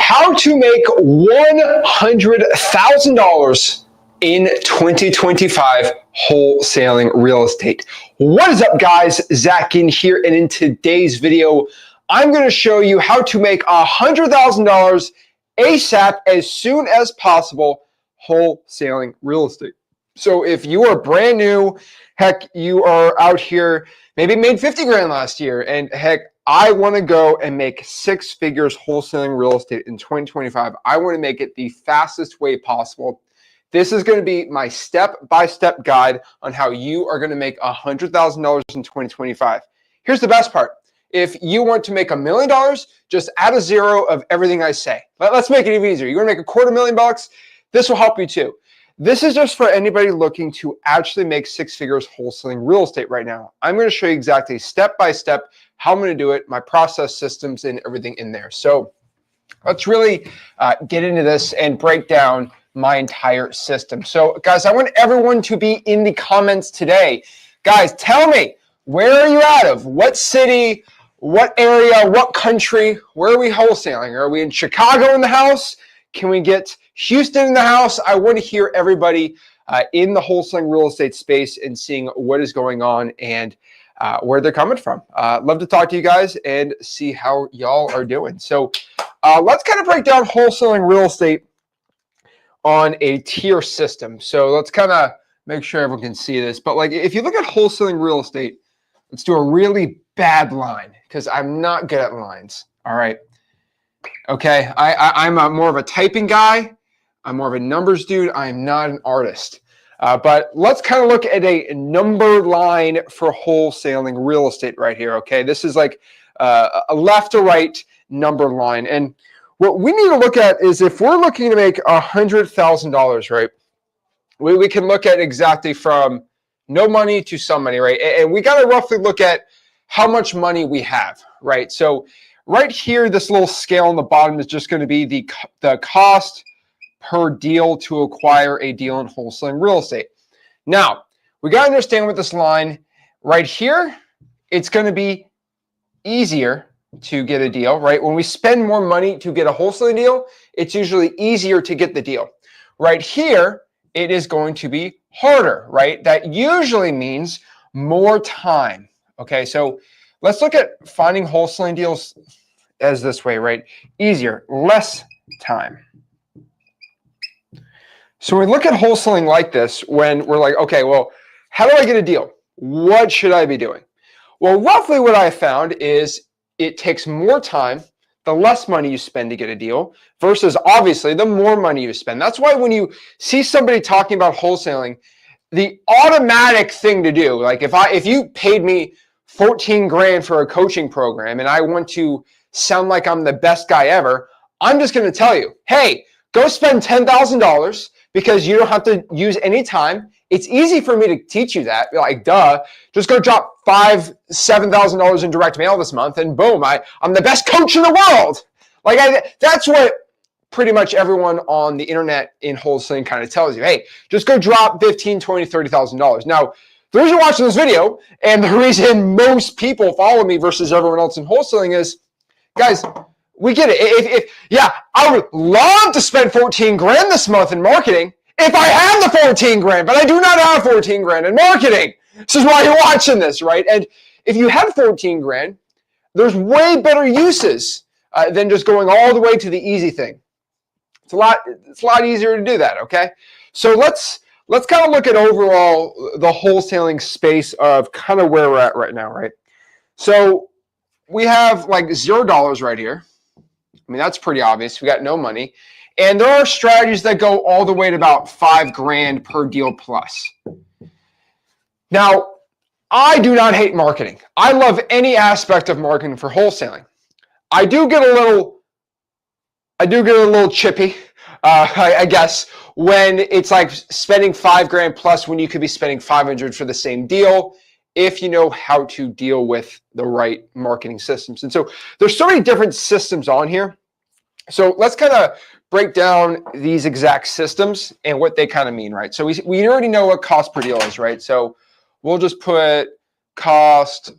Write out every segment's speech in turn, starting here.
How to make $100,000 in 2025 wholesaling real estate. What is up, guys? Zach Ginn here, and in today's video, I'm going to show you how to make $100,000 ASAP as soon as possible wholesaling real estate. So if you are brand new, heck, you are out here, maybe made 50 grand last year, and heck, I want to go and make 6 figures wholesaling real estate in 2025. I want to make it the fastest way possible. This is going to be my step-by-step guide on how you are going to make $100,000 in 2025. Here's the best part. If you want to make $1 million, just add a zero of everything I say. Let's make it even easier. You want to make $250,000? This will help you too. This is just for anybody looking to actually make 6 figures wholesaling real estate right now. I'm going to show you exactly step-by-step how I'm going to do it, my process, systems, and everything in there. So let's really get into this and break down my entire system. So guys, I want everyone to be in the comments today. Guys, tell me, where are you out of? What city, what area, what country? Where are we wholesaling? Are we in Chicago in the house? Can we get Houston in the house? I want to hear everybody in the wholesaling real estate space and seeing what is going on and where they're coming from. Love to talk to you guys and see how y'all are doing. So let's kind of break down wholesaling real estate on a tier system. So let's kind of make sure everyone can see this. But like, if you look at wholesaling real estate, let's do a really bad line because I'm not good at lines. All right. Okay. I'm more of a typing guy. I'm more of a numbers dude. I'm not an artist. But let's kind of look at a number line for wholesaling real estate right here. Okay. This is like a left to right number line. And what we need to look at is if we're looking to make $100,000, right? We can look at exactly from no money to some money, right? And we got to roughly look at how much money we have, right? So right here, this little scale on the bottom is just going to be the cost per deal to acquire a deal in wholesaling real estate. Now, we got to understand with this line right here, it's going to be easier to get a deal, right? When we spend more money to get a wholesaling deal, it's usually easier to get the deal. Right here, it is going to be harder, right? That usually means more time. Okay, so let's look at finding wholesaling deals as this way, right? Easier, less time. So we look at wholesaling like this when we're like, okay, well, how do I get a deal? What should I be doing? Well, roughly what I found is it takes more time, the less money you spend to get a deal, versus obviously the more money you spend. That's why when you see somebody talking about wholesaling, the automatic thing to do, like if you paid me 14 grand for a coaching program and I want to sound like I'm the best guy ever, I'm just going to tell you, hey, go spend $10,000 because you don't have to use any time. It's easy for me to teach you that, like, duh, just go drop $5,000, $7,000 in direct mail this month and boom, I'm the best coach in the world. Like that's what pretty much everyone on the internet in wholesaling kind of tells you. Hey, just go drop $15,000, $20,000, $30,000. Now, the reason you're watching this video and the reason most people follow me versus everyone else in wholesaling is, guys, we get it. Yeah, I would love to spend 14 grand this month in marketing if I had the 14 grand, but I do not have 14 grand in marketing. This is why you're watching this, right? And if you have 14 grand, there's way better uses than just going all the way to the easy thing. It's a lot easier to do that, okay? So let's kind of look at overall the wholesaling space of kind of where we're at right now, right? So we have like $0 right here. I mean, that's pretty obvious. We got no money. And there are strategies that go all the way to about 5 grand per deal plus. Now, I do not hate marketing. I love any aspect of marketing for wholesaling. I do get a little chippy, I guess, when it's like spending 5 grand plus when you could be spending 500 for the same deal if you know how to deal with the right marketing systems. And so there's so many different systems on here. So let's kind of break down these exact systems and what they kind of mean, right? So we already know what cost per deal is, right? So we'll just put cost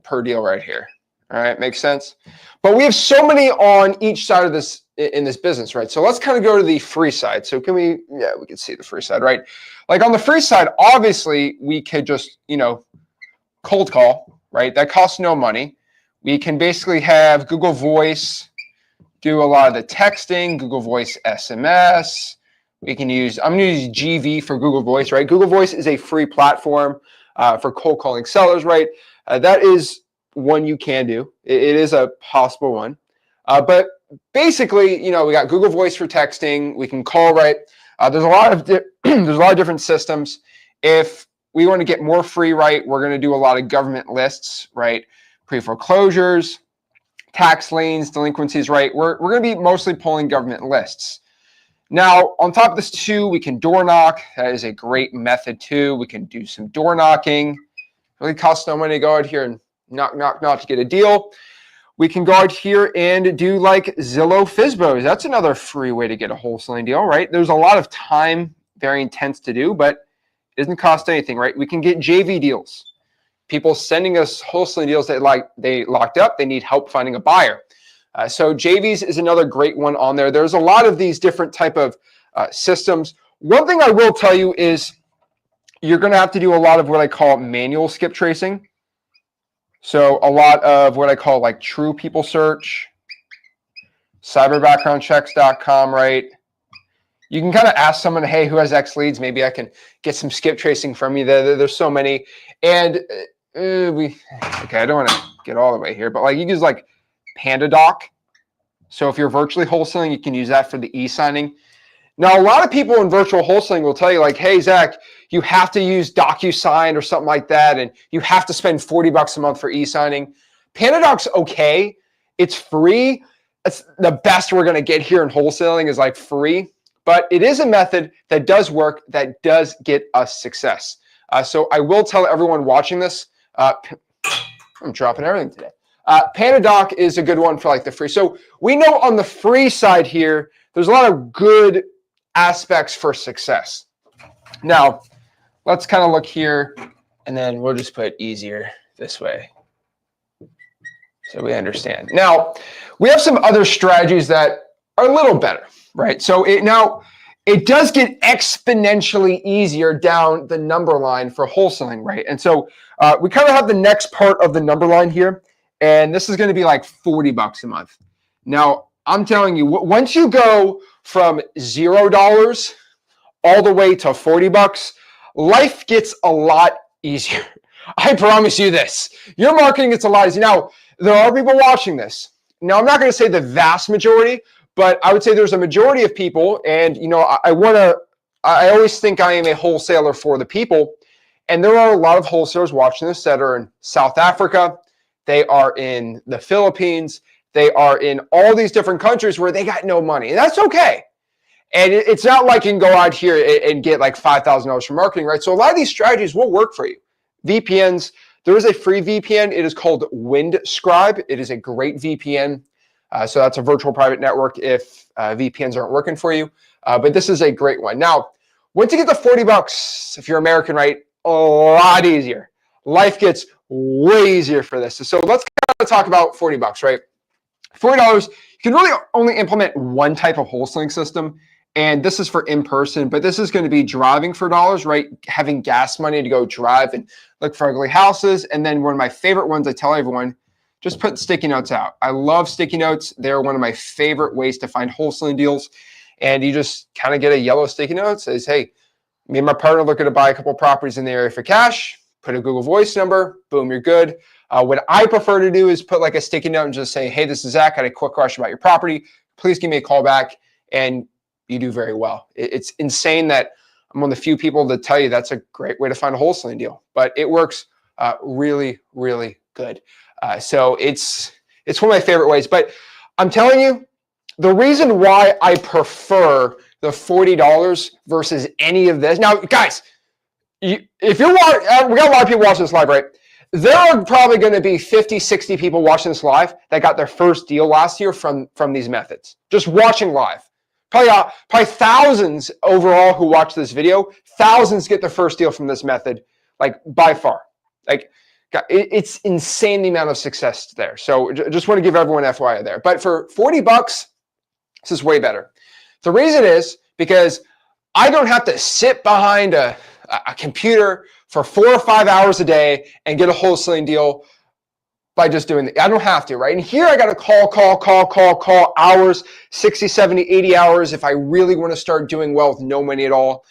per deal right here. All right, makes sense. But we have so many on each side of this in this business, right? So let's kind of go to the free side. So can we, yeah, we can see the free side, right? Like on the free side, obviously we could just, cold call, right? That costs no money. We can basically have Google Voice do a lot of the texting, Google Voice SMS. We can use, I'm going to use GV for Google Voice, right? Google Voice is a free platform for cold calling sellers, right? That is one you can do. It is a possible one. But basically, we got Google Voice for texting. We can call, right? There's a lot of different systems. If we want to get more free, right, we're going to do a lot of government lists, right? Pre-foreclosures, tax liens, delinquencies, right? We're going to be mostly pulling government lists. Now, on top of this too, we can door knock. That is a great method too. We can do some door knocking. It really costs no money to go out here and knock, knock, knock to get a deal. We can go out here and do like Zillow Fizbos. That's another free way to get a wholesaling deal, right? There's a lot of time, very intense to do, but it doesn't cost anything, right? We can get JV deals. People sending us wholesaling deals that they locked up, they need help finding a buyer. So JVs is another great one on there. There's a lot of these different type of systems. One thing I will tell you is you're going to have to do a lot of what I call manual skip tracing. So a lot of what I call like true people search, cyberbackgroundchecks.com, right? You can kind of ask someone, hey, who has X leads? Maybe I can get some skip tracing from you. There's so many. And okay, I don't want to get all the way here, but like you use like PandaDoc. So if you're virtually wholesaling, you can use that for the e-signing. Now, a lot of people in virtual wholesaling will tell you like, hey, Zach, you have to use DocuSign or something like that, and you have to spend $40 a month for e-signing. PandaDoc's okay. It's free. That's the best we're going to get here in wholesaling is like free, but it is a method that does work, that does get us success. So I will tell everyone watching this, I'm dropping everything today. PandaDoc is a good one for like the free. So we know on the free side here, there's a lot of good aspects for success. Now, let's kind of look here, and then we'll just put easier this way so we understand. Now, we have some other strategies that are a little better, right? So it does get exponentially easier down the number line for wholesaling, right? And so we kind of have the next part of the number line here, and this is going to be like $40 a month. Now, I'm telling you, once you go from $0 all the way to $40, life gets a lot easier. I promise you this. Your marketing gets a lot easier. Now, there are people watching this. Now, I'm not going to say the vast majority, but I would say there's a majority of people, and I always think I am a wholesaler for the people, and there are a lot of wholesalers watching this that are in South Africa, they are in the Philippines, they are in all these different countries where they got no money, and that's okay. And it's not like you can go out here and get like $5,000 for marketing, right? So a lot of these strategies will work for you. VPNs, there is a free VPN. It is called Windscribe. It is a great VPN. So that's a virtual private network if VPNs aren't working for you. But this is a great one. Now, once you get the $40, if you're American, right, a lot easier. Life gets way easier for this. So let's kind of talk about $40, right? $40, you can really only implement one type of wholesaling system, and this is for in-person, but this is going to be driving for dollars, right? Having gas money to go drive and look for ugly houses. And then one of my favorite ones, I tell everyone, just put sticky notes out. I love sticky notes. They're one of my favorite ways to find wholesaling deals. And you just kind of get a yellow sticky note that says, hey, me and my partner looking to buy a couple properties in the area for cash. Put a Google Voice number, boom, you're good. What I prefer to do is put like a sticky note and just say, hey, this is Zach. I had a quick question about your property. Please give me a call back. And you do very well. It's insane that I'm one of the few people that tell you that's a great way to find a wholesaling deal, but it works really, really good. So it's one of my favorite ways. But I'm telling you, the reason why I prefer the $40 versus any of this. Now, guys, if you're watching, we got a lot of people watching this live, right? There are probably going to be 50, 60 people watching this live that got their first deal last year from these methods, just watching live. Probably thousands overall who watch this video. Thousands get their first deal from this method, like by far. Like it's insane the amount of success there. So just want to give everyone FYI there. But for $40, This is way better. The reason is because I don't have to sit behind a computer for 4 or 5 hours a day and get a wholesaling deal by just doing it. I don't have to, right? And here I got to call hours, 60, 70, 80 hours if I really want to start doing well with no money at all.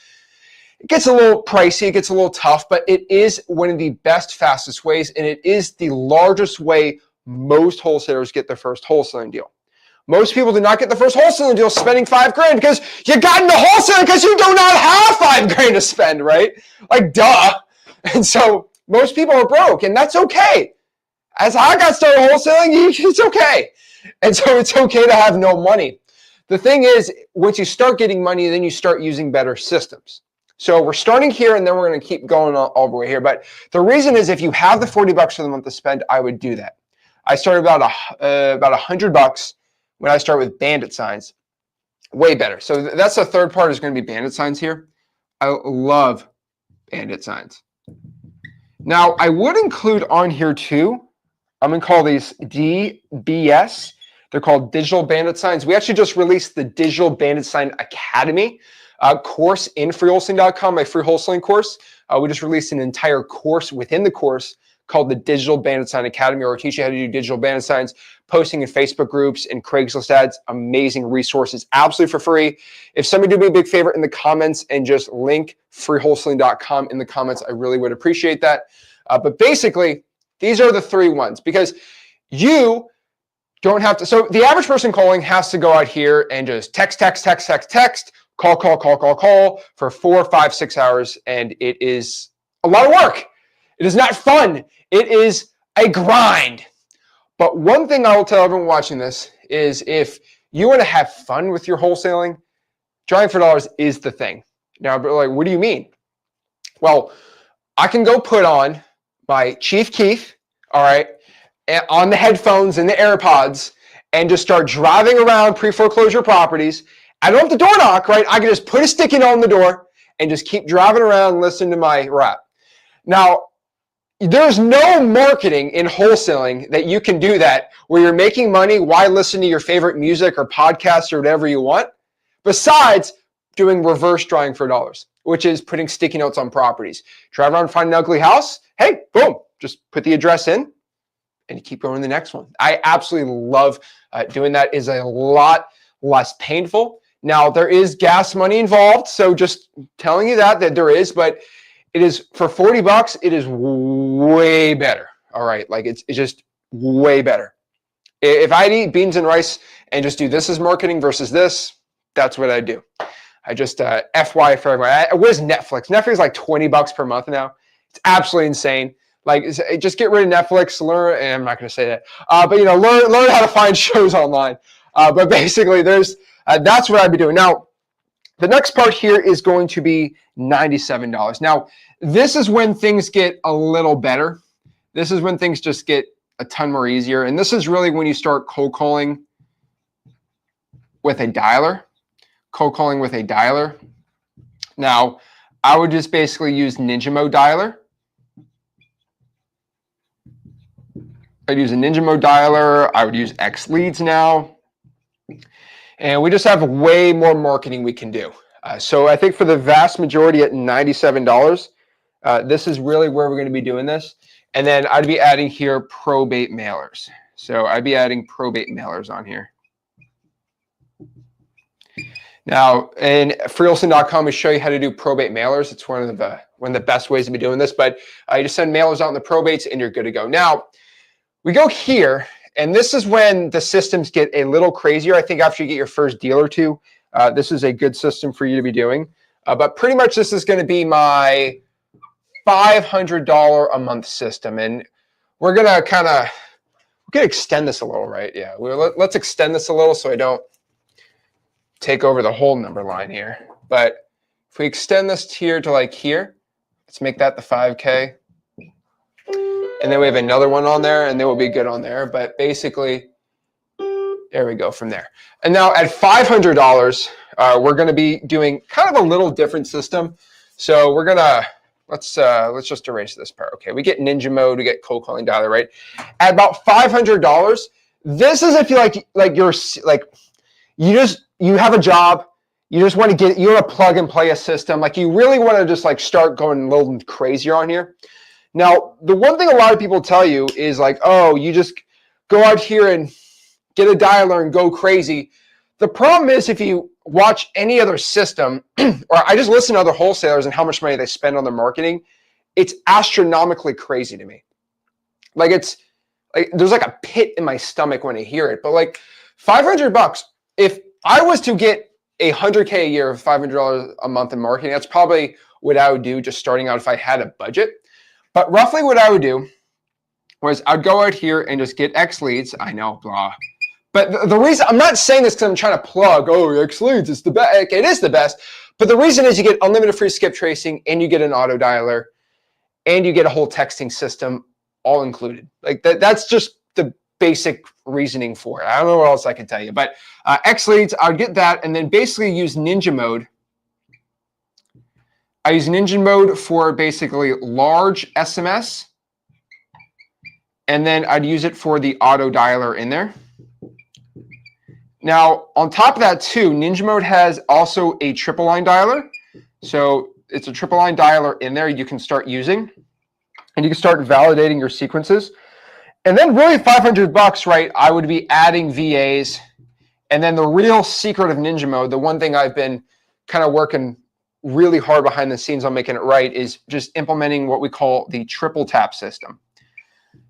It gets a little pricey, it gets a little tough, but it is one of the best, fastest ways, and it is the largest way most wholesalers get their first wholesaling deal. Most people do not get the first wholesaling deal spending $5,000 because you got into wholesaling because you do not have $5,000 to spend, right? Like, duh. And so most people are broke, and that's okay. As I got started wholesaling, it's okay. And so it's okay to have no money. The thing is, once you start getting money, then you start using better systems. So we're starting here, and then we're going to keep going all the way here. But the reason is, if you have the $40 for the month to spend, I would do that. I started about $100 when I start with bandit signs. Way better. So that's the third part, is going to be bandit signs here. I love bandit signs. Now, I would include on here too, I'm going to call these DBS. They're called Digital Bandit Signs. We actually just released the Digital Bandit Sign Academy course in freewholesaling.com, my free wholesaling course. We just released an entire course within the course called the Digital Bandit Sign Academy, where we teach you how to do digital bandit signs, posting in Facebook groups and Craigslist ads. Amazing resources, absolutely for free. If somebody do me a big favor in the comments and just link freewholesaling.com in the comments, I really would appreciate that. But basically, these are the 3 ones, because you don't have to. So the average person calling has to go out here and just text, call for 4, 5, 6 hours. And it is a lot of work. It is not fun. It is a grind. But one thing I will tell everyone watching this is, if you want to have fun with your wholesaling, drawing for dollars is the thing. Now, but like, what do you mean? Well, I can go put on my Chief Keef, all right, on the headphones and the AirPods, and just start driving around pre-foreclosure properties. I don't have to door knock, right? I can just put a sticky note on the door and just keep driving around, listening to my rap. Now, there's no marketing in wholesaling that you can do that where you're making money while listening to your favorite music or podcasts or whatever you want, besides doing reverse drawing for dollars, which is putting sticky notes on properties. Drive around, find an ugly house. Hey, boom, just put the address in and you keep going to the next one. I absolutely love doing that. Is a lot less painful. Now, there is gas money involved, so just telling you that there is, but it is, for $40, it is way better. All right, like it's just way better. If I'd eat beans and rice and just do this as marketing versus this, that's what I do. I just FY for everybody. Where's Netflix? Netflix is like $20 per month now. It's absolutely insane. Like, just get rid of Netflix. Learn, and I'm not going to say that, but learn how to find shows online. But basically, that's what I'd be doing. Now, the next part here is going to be $97. Now, this is when things get a little better. This is when things just get a ton more easier. And this is really when you start cold calling with a dialer. Cold calling with a dialer. Now, I would just basically use Ninja Mode dialer. I'd use a Ninja Mode dialer. I would use X Leads now. And we just have way more marketing we can do. So I think for the vast majority at $97, this is really where we're going to be doing this. And then I'd be adding here probate mailers. So I'd be adding probate mailers on here. Now, in freewholesaling.com, we show you how to do probate mailers. It's one of the best ways to be doing this. But you just send mailers out in the probates, and you're good to go. Now, we go here. And this is when the systems get a little crazier. I think after you get your first deal or two, this is a good system for you to be doing. But pretty much this is going to be my $500 a month system. And we're going to extend this a little, right? Yeah, let's extend this a little so I don't take over the whole number line here. But if we extend this tier to like here, let's make that the 5K. And then we have another one on there, and then we'll be good on there. But basically, there we go from there. And now at $500, we're going to be doing kind of a little different system. So we're going to, let's just erase this part. Okay, we get Ninja Mode, we get cold calling dialer, right? At about $500, this is if you you have a job, you just want to plug and play a system. Like you really want to just like start going a little crazier on here. Now, the one thing a lot of people tell you is like, oh, you just go out here and get a dialer and go crazy. The problem is if you watch any other system, or I just listen to other wholesalers and how much money they spend on their marketing, it's astronomically crazy to me. Like it's like there's like a pit in my stomach when I hear it. But like $500, if I was to get $100K a year of $500 a month in marketing, that's probably what I would do just starting out if I had a budget. But roughly what I would do was I'd go out here and just get X leads. I know, blah. But the reason, I'm not saying this because I'm trying to plug, oh, X leads, it's the best. It is the best. But the reason is you get unlimited free skip tracing and you get an auto dialer and you get a whole texting system all included. Like that's just the basic reasoning for it. I don't know what else I can tell you. But X leads, I would get that and then basically use Ninja mode. I use Ninja mode for basically large SMS. And then I'd use it for the auto dialer in there. Now, on top of that too, Ninja mode has also a triple line dialer. So it's a triple line dialer in there you can start using. And you can start validating your sequences. And then really $500, right, I would be adding VAs. And then the real secret of Ninja mode, the one thing I've been kind of working really hard behind the scenes on making it right is just implementing what we call the triple tap system.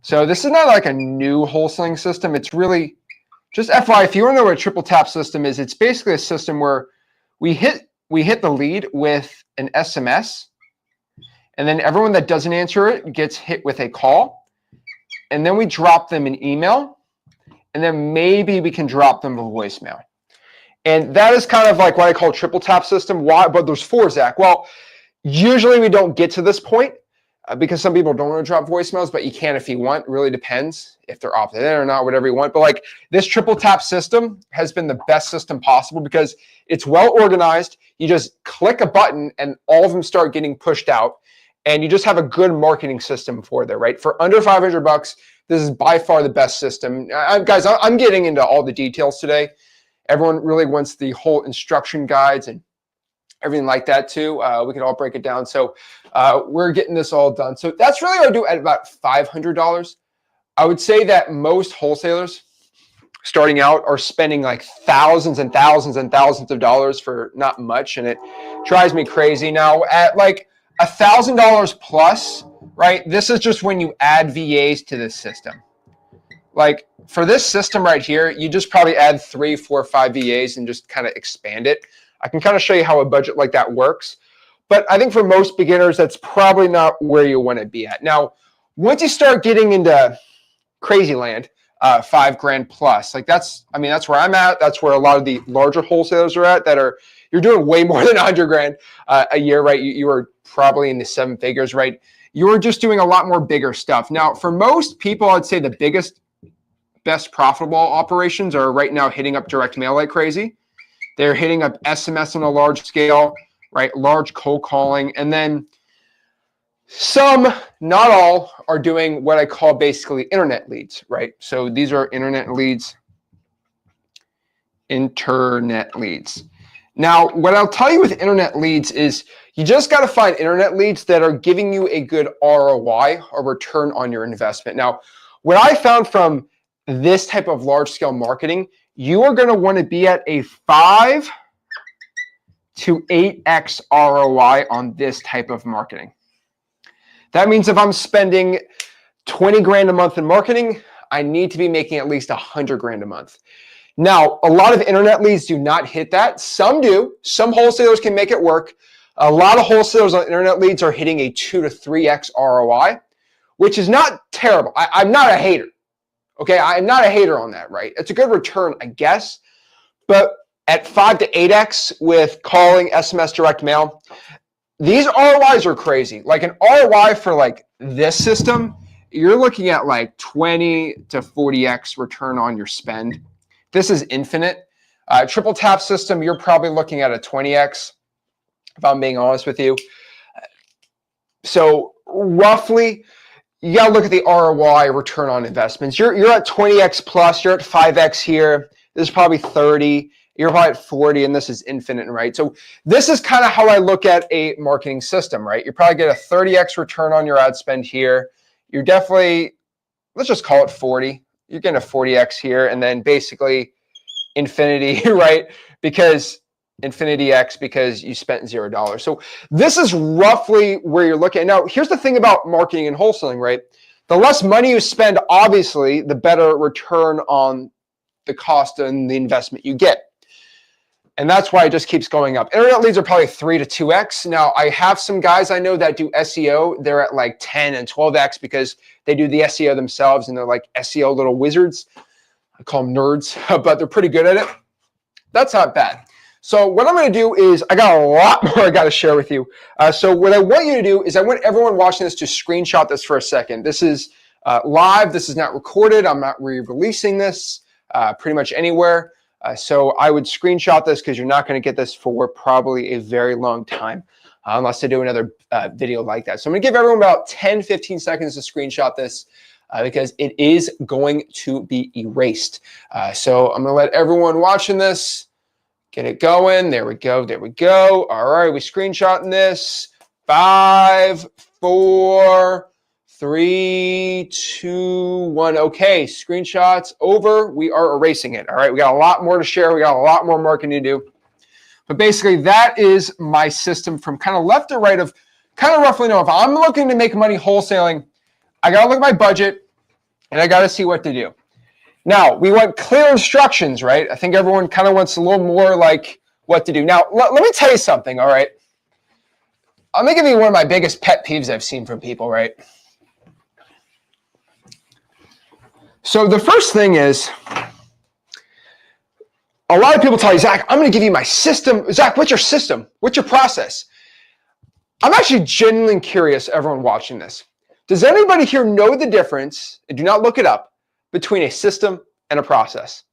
So this is not like a new wholesaling system. It's really just FYI, if you want to know what a triple tap system is, it's basically a system where we hit the lead with an SMS, and then everyone that doesn't answer it gets hit with a call, and then we drop them an email, and then maybe we can drop them a voicemail. And that is kind of like what I call triple tap system. Why? But there's 4, Zach. Well, usually we don't get to this point because some people don't want to drop voicemails, but you can if you want. It really depends if they're opted in or not, whatever you want. But like this triple tap system has been the best system possible because it's well organized. You just click a button and all of them start getting pushed out. And you just have a good marketing system for there, right? For under $500, this is by far the best system. Guys, I'm getting into all the details today. Everyone really wants the whole instruction guides and everything like that too. We can all break it down. So we're getting this all done. So that's really what I do at about $500. I would say that most wholesalers starting out are spending like thousands and thousands and thousands of dollars for not much. And it drives me crazy. Now at like $1,000 plus, right? This is just when you add VAs to this system. Like for this system right here, you just probably add 3, 4, 5 VAs and just kind of expand it. I can kind of show you how a budget like that works. But I think for most beginners, that's probably not where you want to be at. Now, once you start getting into crazy land, $5,000 plus, like that's where I'm at. That's where a lot of the larger wholesalers are at you're doing way more than $100,000 a year, right? You are probably in the 7 figures, right? You're just doing a lot more bigger stuff. Now, for most people, I'd say the best profitable operations are right now hitting up direct mail like crazy. They're hitting up SMS on a large scale, right? Large cold calling. And then some, not all, are doing what I call basically internet leads, right? So these are internet leads. Now, what I'll tell you with internet leads is you just got to find internet leads that are giving you a good ROI or return on your investment. Now, what I found from this type of large scale marketing, you are going to want to be at a 5 to 8x ROI on this type of marketing. That means if I'm spending $20,000 a month in marketing, I need to be making at least $100,000 a month. Now, a lot of internet leads do not hit that. Some do. Some wholesalers can make it work. A lot of wholesalers on internet leads are hitting a 2 to 3x ROI, which is not terrible. I'm not a hater. Okay, I'm not a hater on that, right? It's a good return, I guess. But at 5 to 8x with calling, SMS, direct mail, these ROIs are crazy. Like an ROI for like this system, you're looking at like 20 to 40x return on your spend. This is infinite. Triple tap system, you're probably looking at a 20x, if I'm being honest with you. So roughly, you got to look at the ROI, return on investments. You're at 20x plus, you're at 5x here. This is probably 30, You're probably at 40, and this is infinite, right? So this is kind of how I look at a marketing system, right? You probably get a 30x return on your ad spend here. You're definitely, let's just call it 40. You're getting a 40x here, and then basically infinity, right? Because infinity X because you spent $0. So this is roughly where you're looking. Now, here's the thing about marketing and wholesaling, right? The less money you spend, obviously, the better return on the cost and the investment you get. And that's why it just keeps going up. Internet leads are probably 3 to 2x. Now, I have some guys I know that do SEO. They're at like 10 and 12x because they do the SEO themselves, and they're like SEO little wizards. I call them nerds, but they're pretty good at it. That's not bad. So what I'm going to do is, I got a lot more I got to share with you. So what I want you to do is, I want everyone watching this to screenshot this for a second. This is live. This is not recorded. I'm not re-releasing this pretty much anywhere. So I would screenshot this because you're not going to get this for probably a very long time unless I do another video like that. So I'm going to give everyone about 10, 15 seconds to screenshot this because it is going to be erased. So I'm going to let everyone watching this get it going. There we go. There we go. All right. We screenshotting this. 5, 4, 3, 2, 1. Okay, screenshots over. We are erasing it. All right, we got a lot more to share. We got a lot more marketing to do. But basically, that is my system from kind of left to right of kind of roughly know if I'm looking to make money wholesaling, I got to look at my budget and I got to see what to do. Now, we want clear instructions, right? I think everyone kind of wants a little more like what to do. Now, let me tell you something, all right? I'm going to give you one of my biggest pet peeves I've seen from people, right? So the first thing is, a lot of people tell you, Zach, I'm going to give you my system. Zach, what's your system? What's your process? I'm actually genuinely curious, everyone watching this. Does anybody here know the difference, and do not look it up, between a system and a process?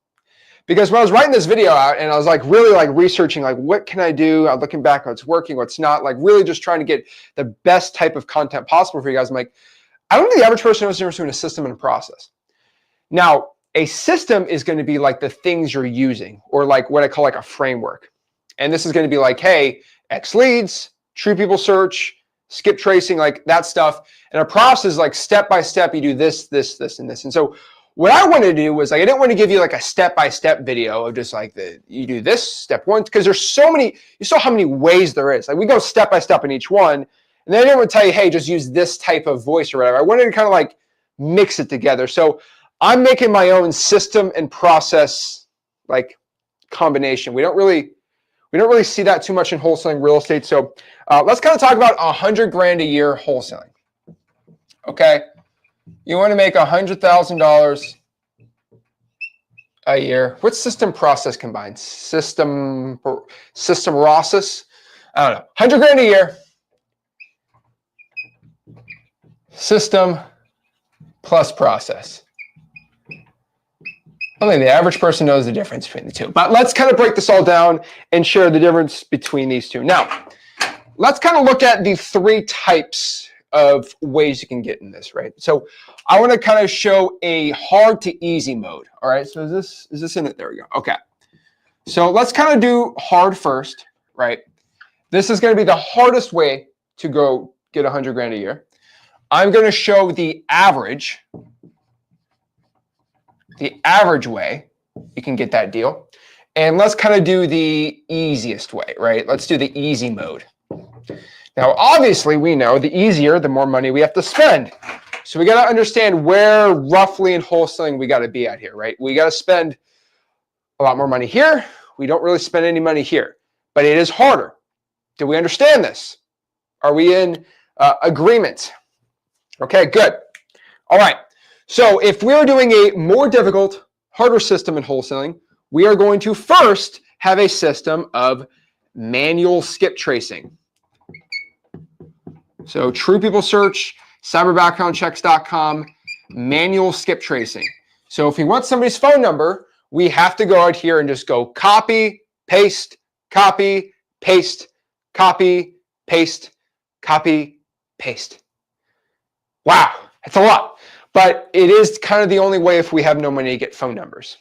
Because when I was writing this video out and I was like really like researching like what can I do, I'm looking back what's working, what's not, like really just trying to get the best type of content possible for you guys. I'm like, I don't think the average person knows the difference between a system and a process. Now, a system is going to be like the things you're using, or like what I call like a framework. And this is going to be like, hey, X leads, true people search, skip tracing, like that stuff. And a process is like step by step, you do this, this, this, and this. And so what I wanted to do was like, I didn't want to give you like a step-by-step video of just like you do this step one, because there's so many, you saw how many ways there is. Like we go step-by-step in each one. And then I didn't want to tell you, hey, just use this type of voice or whatever. I wanted to kind of like mix it together. So I'm making my own system and process like combination. We don't really see that too much in wholesaling real estate. So let's kind of talk about $100,000 a year wholesaling. Okay, you want to make $100,000 a year. What's system process combined? System process? I don't know. $100,000 a year. System plus process. I think the average person knows the difference between the two. But let's kind of break this all down and share the difference between these two. Now, let's kind of look at the 3 types of ways you can get in this, right? So I want to kind of show a hard to easy mode. All right. So is this in it? There we go. Okay. So let's kind of do hard first, right? This is going to be the hardest way to go get $100,000 a year. I'm going to show the average way you can get that deal. And let's kind of do the easiest way, right? Let's do the easy mode. Now, obviously, we know the easier, the more money we have to spend. So we got to understand where roughly in wholesaling we got to be at here, right? We got to spend a lot more money here. We don't really spend any money here, but it is harder. Do we understand this? Are we in agreement? Okay, good. All right. So if we're doing a more difficult, harder system in wholesaling, we are going to first have a system of manual skip tracing. So True People Search, cyberbackgroundchecks.com, manual skip tracing. So if we want somebody's phone number, we have to go out here and just go copy, paste, copy, paste, copy, paste, copy, paste. Wow, that's a lot. But it is kind of the only way if we have no money to get phone numbers.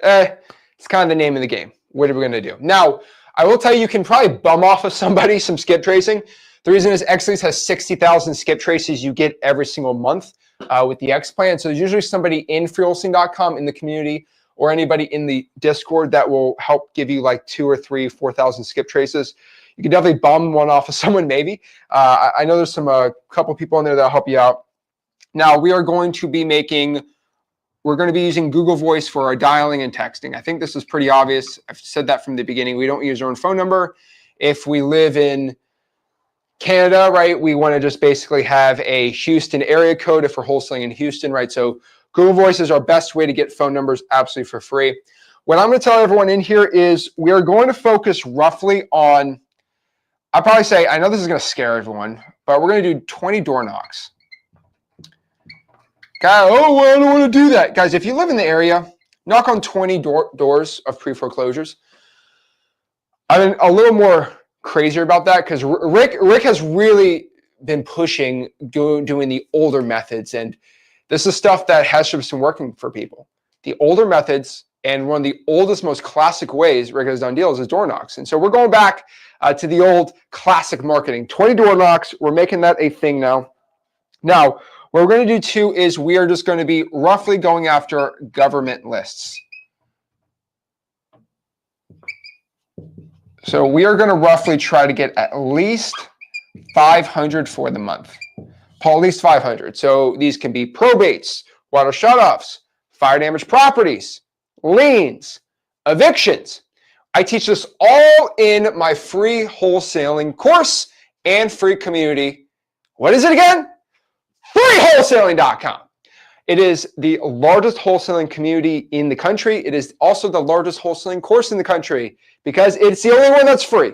It's kind of the name of the game. what are we going to do? Now, I will tell you, you can probably bum off of somebody some skip tracing. The reason is Xlease has 60,000 skip traces you get every single month with the X plan. So there's usually somebody in freewholesaling.com in the community or anybody in the Discord that will help give you like 2,000 or 3,000, 4,000 skip traces. You can definitely bum one off of someone maybe. I know there's some couple people in there that'll help you out. Now we are going to be we're going to be using Google Voice for our dialing and texting. I think this is pretty obvious. I've said that from the beginning. We don't use our own phone number. If we live in Canada, right, we want to just basically have a Houston area code if we're wholesaling in Houston, right? So Google Voice is our best way to get phone numbers absolutely for free. What I'm going to tell everyone in here is we are going to focus roughly on, I'll probably say, I know this is going to scare everyone, but we're going to do 20 door knocks. God, oh, well, I don't want to do that. Guys, if you live in the area, knock on 20 doors of pre-foreclosures. I'm a little more crazier about that because Rick has really been pushing doing the older methods, and this is stuff that has just been working for people. The older methods, and one of the oldest, most classic ways Rick has done deals is door knocks. And so we're going back to the old classic marketing. 20 door knocks, we're making that a thing now. Now, what we're going to do too is we are just going to be roughly going after government lists. So we are going to roughly try to get at least 500 for the month. Paul, at least 500. So these can be probates, water shutoffs, fire damage properties, liens, evictions. I teach this all in my free wholesaling course and free community. What is it again? FreeWholesaling.com. It is the largest wholesaling community in the country. It is also the largest wholesaling course in the country because it's the only one that's free.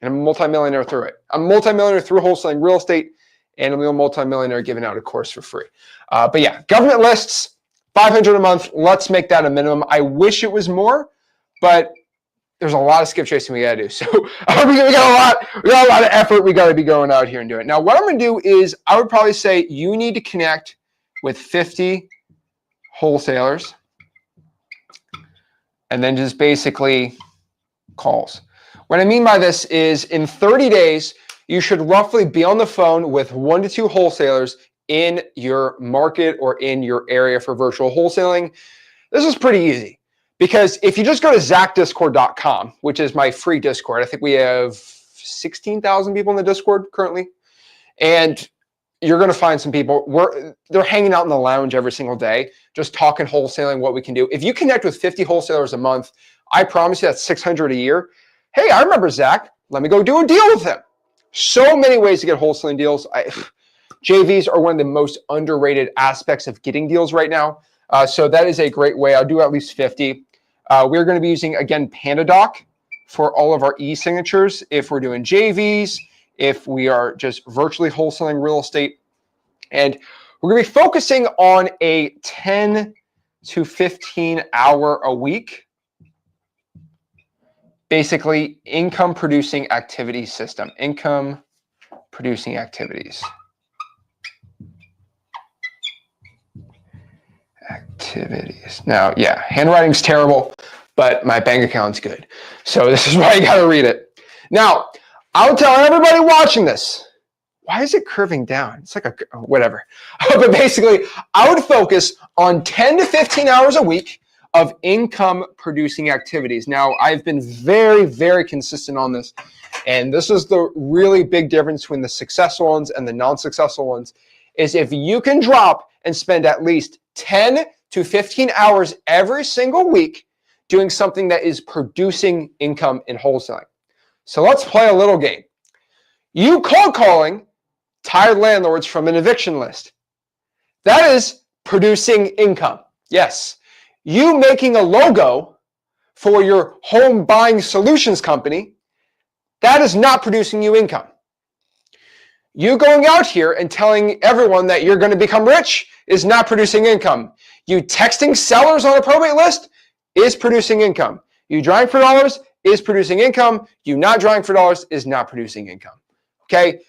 And I'm a multimillionaire through it. I'm a multimillionaire through wholesaling real estate, and I'm a multimillionaire giving out a course for free. But yeah, government lists, 500 a month. Let's make that a minimum. I wish it was more, but there's a lot of skip tracing we gotta do. So we got a lot of effort we gotta be going out here and doing it. Now, what I'm gonna do is I would probably say you need to connect with 50 wholesalers and then just basically calls. What I mean by this is in 30 days, you should roughly be on the phone with 1 to 2 wholesalers in your market or in your area for virtual wholesaling. This is pretty easy. Because if you just go to zachdiscord.com, which is my free Discord, I think we have 16,000 people in the Discord currently, and you're going to find some people. They're hanging out in the lounge every single day, just talking wholesaling, what we can do. If you connect with 50 wholesalers a month, I promise you that's 600 a year. Hey, I remember Zach. Let me go do a deal with him. So many ways to get wholesaling deals. JVs are one of the most underrated aspects of getting deals right now. So that is a great way. I'll do at least 50. We're going to be using, again, PandaDoc for all of our e-signatures. If we're doing JVs, if we are just virtually wholesaling real estate. And we're going to be focusing on a 10 to 15 hour a week, basically income producing activity system, income producing activities. Now, yeah, handwriting's terrible, but my bank account's good. So this is why you got to read it. Now, I'll tell everybody watching this, why is it curving down? It's like whatever. But basically, I would focus on 10 to 15 hours a week of income producing activities. Now, I've been very, very consistent on this. And this is the really big difference between the successful ones and the non-successful ones, is if you can drop and spend at least 10 to 15 hours every single week doing something that is producing income in wholesaling. So let's play a little game. You cold calling tired landlords from an eviction list. That is producing income. Yes. You making a logo for your home buying solutions company, that is not producing you income. You going out here and telling everyone that you're going to become rich is not producing income. You texting sellers on a probate list is producing income. You drawing for dollars is producing income. You not drawing for dollars is not producing income. Okay?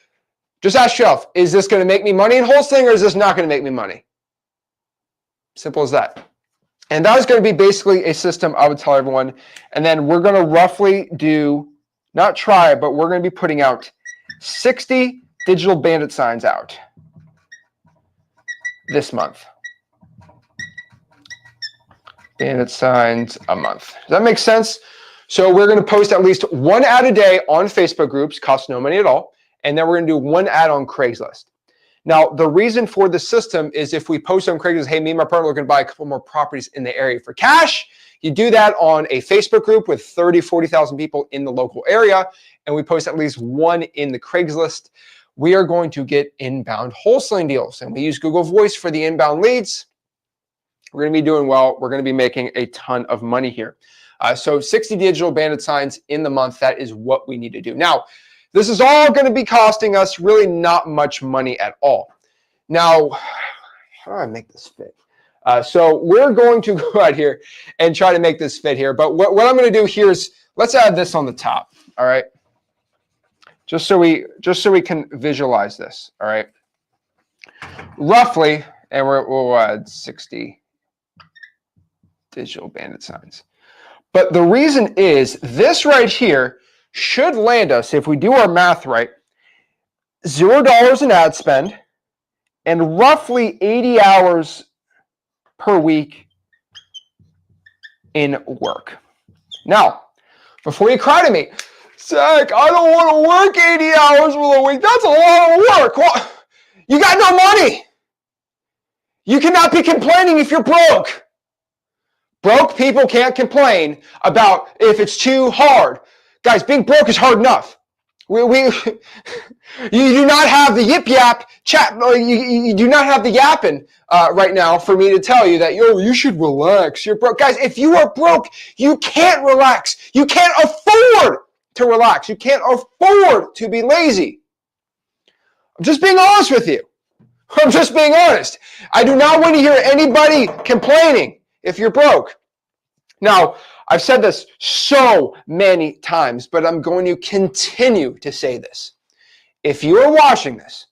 Just ask yourself, is this going to make me money in wholesaling or is this not going to make me money? Simple as that. And that is going to be basically a system I would tell everyone. And then we're going to roughly do, not try, but we're going to be putting out 60 digital bandit signs out this month. Bandit signs a month. Does that make sense? So we're going to post at least one ad a day on Facebook groups, costs no money at all. And then we're going to do one ad on Craigslist. Now, the reason for the system is if we post on Craigslist, hey, me and my partner are looking to buy a couple more properties in the area for cash. You do that on a Facebook group with 30, 40,000 people in the local area, and we post at least one in the Craigslist. We are going to get inbound wholesaling deals, and we use Google Voice for the inbound leads. We're going to be doing well. We're going to be making a ton of money here. So 60 digital bandit signs in the month, that is what we need to do. Now, this is all going to be costing us really not much money at all. Now, how do I make this fit? So we're going to go out here and try to make this fit here. But what I'm going to do here is let's add this on the top. All right. Just so we can visualize this. All right. Roughly, and we'll add 60 digital bandit signs. But the reason is this right here should land us, if we do our math right, $0 in ad spend and roughly 80 hours per week in work. Now, before you cry to me, Zach, I don't want to work 80 hours for a week. That's a lot of work. Well, you got no money. You cannot be complaining if you're broke. Broke people can't complain about if it's too hard. Guys, being broke is hard enough. You do not have the yip yap chat. You do not have the yapping right now for me to tell you that you should relax. You're broke, guys. If you are broke, you can't relax. You can't afford to relax. You can't afford to be lazy. I'm just being honest with you. I'm just being honest. I do not want to hear anybody complaining if you're broke. Now, I've said this so many times, but I'm going to continue to say this. If you are watching this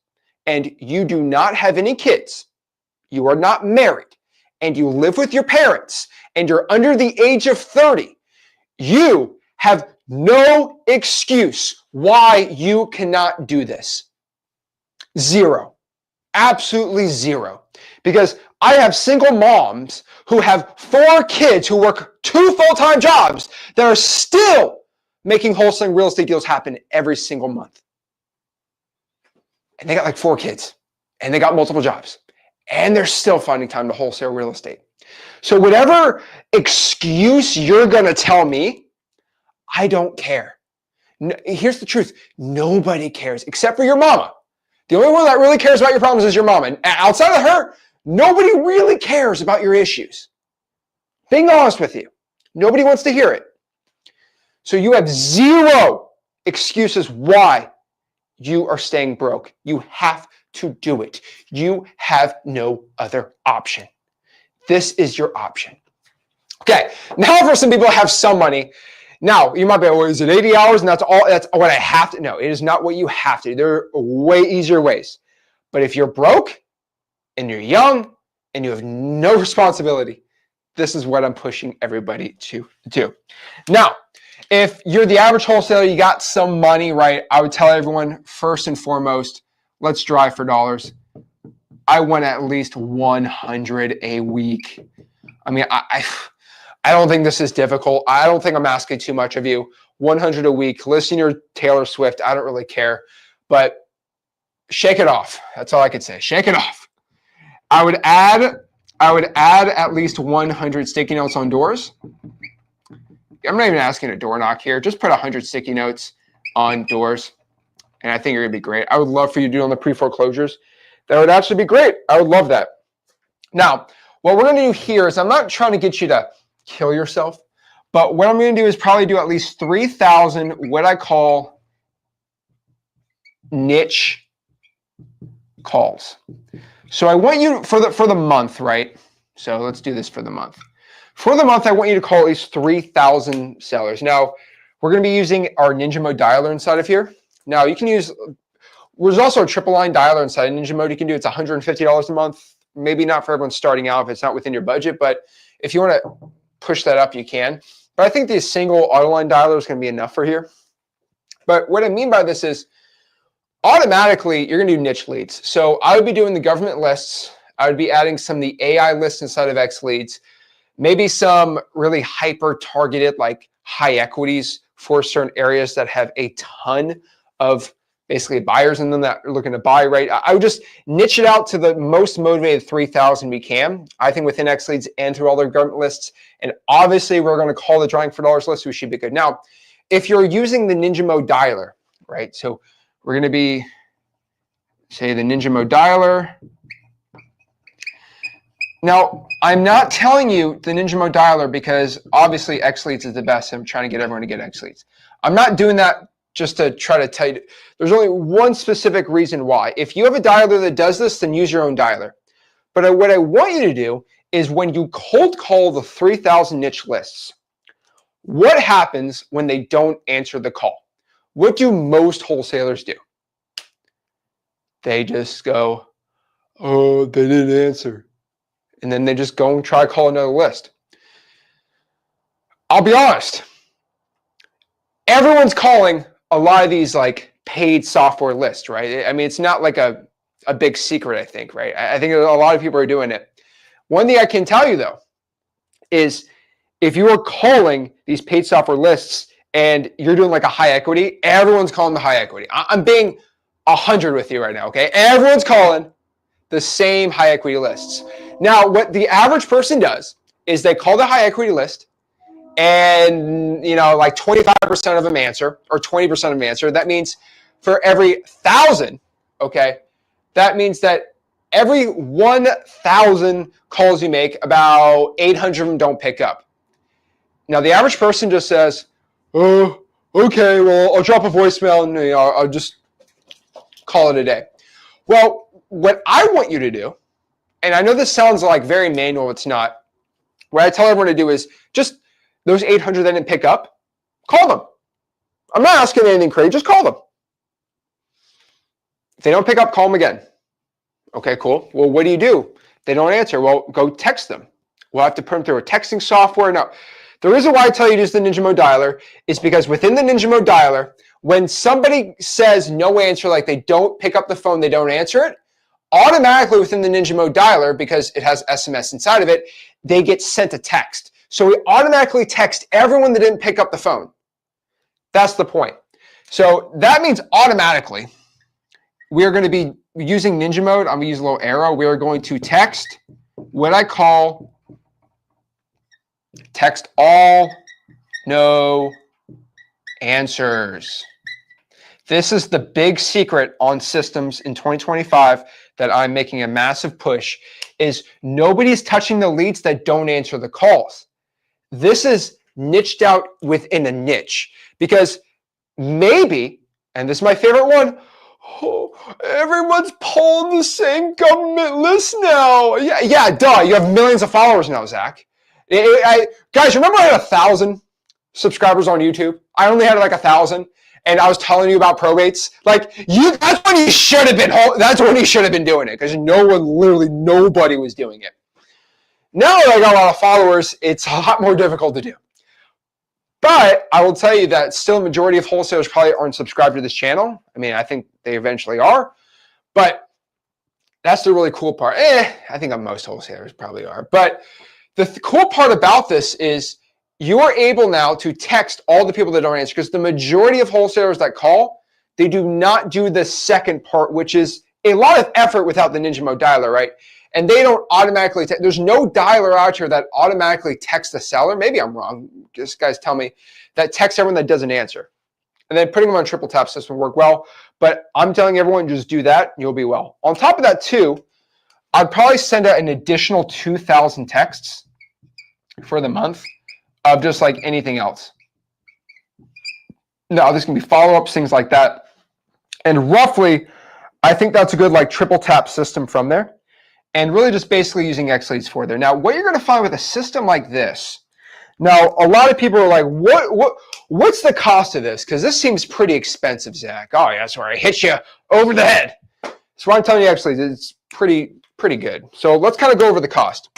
and you do not have any kids, you are not married, and you live with your parents, and you're under the age of 30, you have no excuse why you cannot do this. Zero. Absolutely zero. Because I have single moms who have 4 kids who work 2 full-time jobs that are still making wholesaling real estate deals happen every single month. And they got like 4 kids and they got multiple jobs and they're still finding time to wholesale real estate. So whatever excuse you're going to tell me, I don't care. Here's the truth. Nobody cares except for your mama. The only one that really cares about your problems is your mama. And outside of her, nobody really cares about your issues. Being honest with you, nobody wants to hear it. So you have 0 excuses why you are staying broke. You have to do it. You have no other option. This is your option. Okay, now for some people have some money. Now, you might be, well, is it 80 hours and that's what I have to? No, it is not what you have to do. There are way easier ways. But if you're broke and you're young and you have no responsibility, this is what I'm pushing everybody to do. Now, if you're the average wholesaler, you got some money, right? I would tell everyone, first and foremost, let's drive for dollars. I want at least 100 a week. I mean, I don't think this is difficult. I don't think I'm asking too much of you. 100 a week. Listen to your Taylor Swift. I don't really care. But shake it off. That's all I could say. Shake it off. I would add at least 100 sticky notes on doors. I'm not even asking a door knock here. Just put 100 sticky notes on doors, and I think you're going to be great. I would love for you to do on the pre-foreclosures. That would actually be great. I would love that. Now, what we're going to do here is I'm not trying to get you to kill yourself, but what I'm going to do is probably do at least 3,000 what I call niche calls. So I want you for the month, right? So let's do this for the month. For the month, I want you to call at least 3,000 sellers. Now, we're going to be using our Ninja Mode dialer inside of here. Now, you can use, there's also a triple line dialer inside of Ninja Mode. You can do, it's $150 a month. Maybe not for everyone starting out if it's not within your budget, but If you want to push that up, you can. But I think the single autoline dialer is going to be enough for here. But what I mean by this is automatically you're going to do niche leads. So I would be doing the government lists. I would be adding some of the AI lists inside of X leads, maybe some really hyper targeted like high equities for certain areas that have a ton of basically buyers in them that are looking to buy, right? I would just niche it out to the most motivated 3,000 we can, I think, within X leads and through all their government lists. And obviously we're going to call the drawing for dollars list, so we should be good. Now, if you're using the Ninja Mode dialer, right? So we're going to be, say, the Ninja Mode dialer. Now, I'm not telling you the Ninja Mode dialer because obviously X leads is the best. I'm trying to get everyone to get X leads. I'm not doing that just to try to tell you. There's only one specific reason why. If you have a dialer that does this, then use your own dialer. But what I want you to do is when you cold call the 3,000 niche lists, what happens when they don't answer the call? What do most wholesalers do? They just go, oh, they didn't answer. And then they just go and try to call another list. I'll be honest. Everyone's calling a lot of these like paid software lists, right? I mean, it's not like a big secret, I think, right? I think a lot of people are doing it. One thing I can tell you though, is if you are calling these paid software lists and you're doing like a high equity, everyone's calling the high equity. I'm being 100 with you right now, okay? Everyone's calling the same high equity lists. Now, what the average person does is they call the high equity list and, you know, like 25% of them answer or 20% of them answer. That means for every 1,000, okay, that means that every 1,000 calls you make, about 800 of them don't pick up. Now, the average person just says, oh, okay, well, I'll drop a voicemail and I'll just call it a day. Well, what I want you to do, and I know this sounds like very manual, it's not. What I tell everyone to do is just those 800 that didn't pick up, call them. I'm not asking anything crazy, just call them. If they don't pick up, call them again. Okay, cool. Well, what do? They don't answer. Well, go text them. We'll have to put them through a texting software. Now, the reason why I tell you to use the Ninja Mode dialer is because within the Ninja Mode dialer, when somebody says no answer, like they don't pick up the phone, they don't answer it, automatically within the Ninja Mode dialer, because it has SMS inside of it, they get sent a text. So we automatically text everyone that didn't pick up the phone. That's the point. So that means automatically we're going to be using Ninja Mode. I'm going to use a little arrow. We are going to text what I call text all no answers. This is the big secret on systems in 2025 that I'm making a massive push, is nobody's touching the leads that don't answer the calls. This is niched out within a niche, because maybe, and this is my favorite one, oh, everyone's pulling the same government list now. Yeah, duh. You have millions of followers now, Zach. Guys, remember I had 1,000 subscribers on YouTube? I only had like 1,000. And I was telling you about probates. Like, that's when you should have been. That's when you should have been doing it, because literally nobody was doing it. Now that I got a lot of followers, it's a lot more difficult to do. But I will tell you that still a majority of wholesalers probably aren't subscribed to this channel. I mean, I think they eventually are, but that's the really cool part. I think most wholesalers probably are. But the cool part about this is you are able now to text all the people that don't answer, because the majority of wholesalers that call, they do not do the second part, which is a lot of effort without the Ninja Mode dialer, right? And they don't automatically, there's no dialer out here that automatically texts the seller. Maybe I'm wrong. Just guys tell me, that texts everyone that doesn't answer. And then putting them on triple tap system will work well. But I'm telling everyone, just do that, and you'll be well. On top of that too, I'd probably send out an additional 2,000 texts for the month of just like anything else. Now, this can be follow-ups, things like that. And roughly, I think that's a good like triple tap system from there. And really just basically using X leads for there. Now, what you're going to find with a system like this, now a lot of people are like, what's the cost of this? Because this seems pretty expensive, Zach. Oh, yeah, that's where I hit you over the head. So what I'm telling you, X leads, it's pretty good. So let's kind of go over the cost.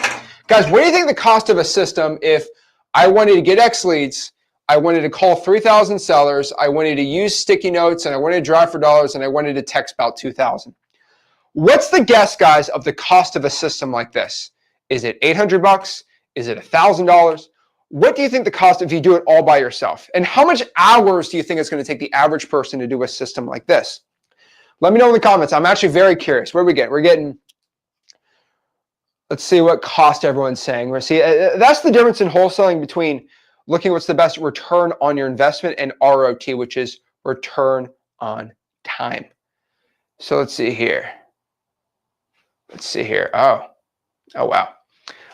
Guys, what do you think the cost of a system if I wanted to get X leads, I wanted to call 3,000 sellers, I wanted to use sticky notes, and I wanted to drive for dollars, and I wanted to text about 2,000? What's the guess, guys, of the cost of a system like this? Is it 800 bucks? Is it $1,000? What do you think the cost if you do it all by yourself? And how much hours do you think it's going to take the average person to do a system like this? Let me know in the comments. I'm actually very curious. What are we getting? We're getting, let's see what cost everyone's saying. We're see that's the difference in wholesaling between looking what's the best return on your investment and ROT, which is return on time. So let's see here. Let's see here. Oh wow.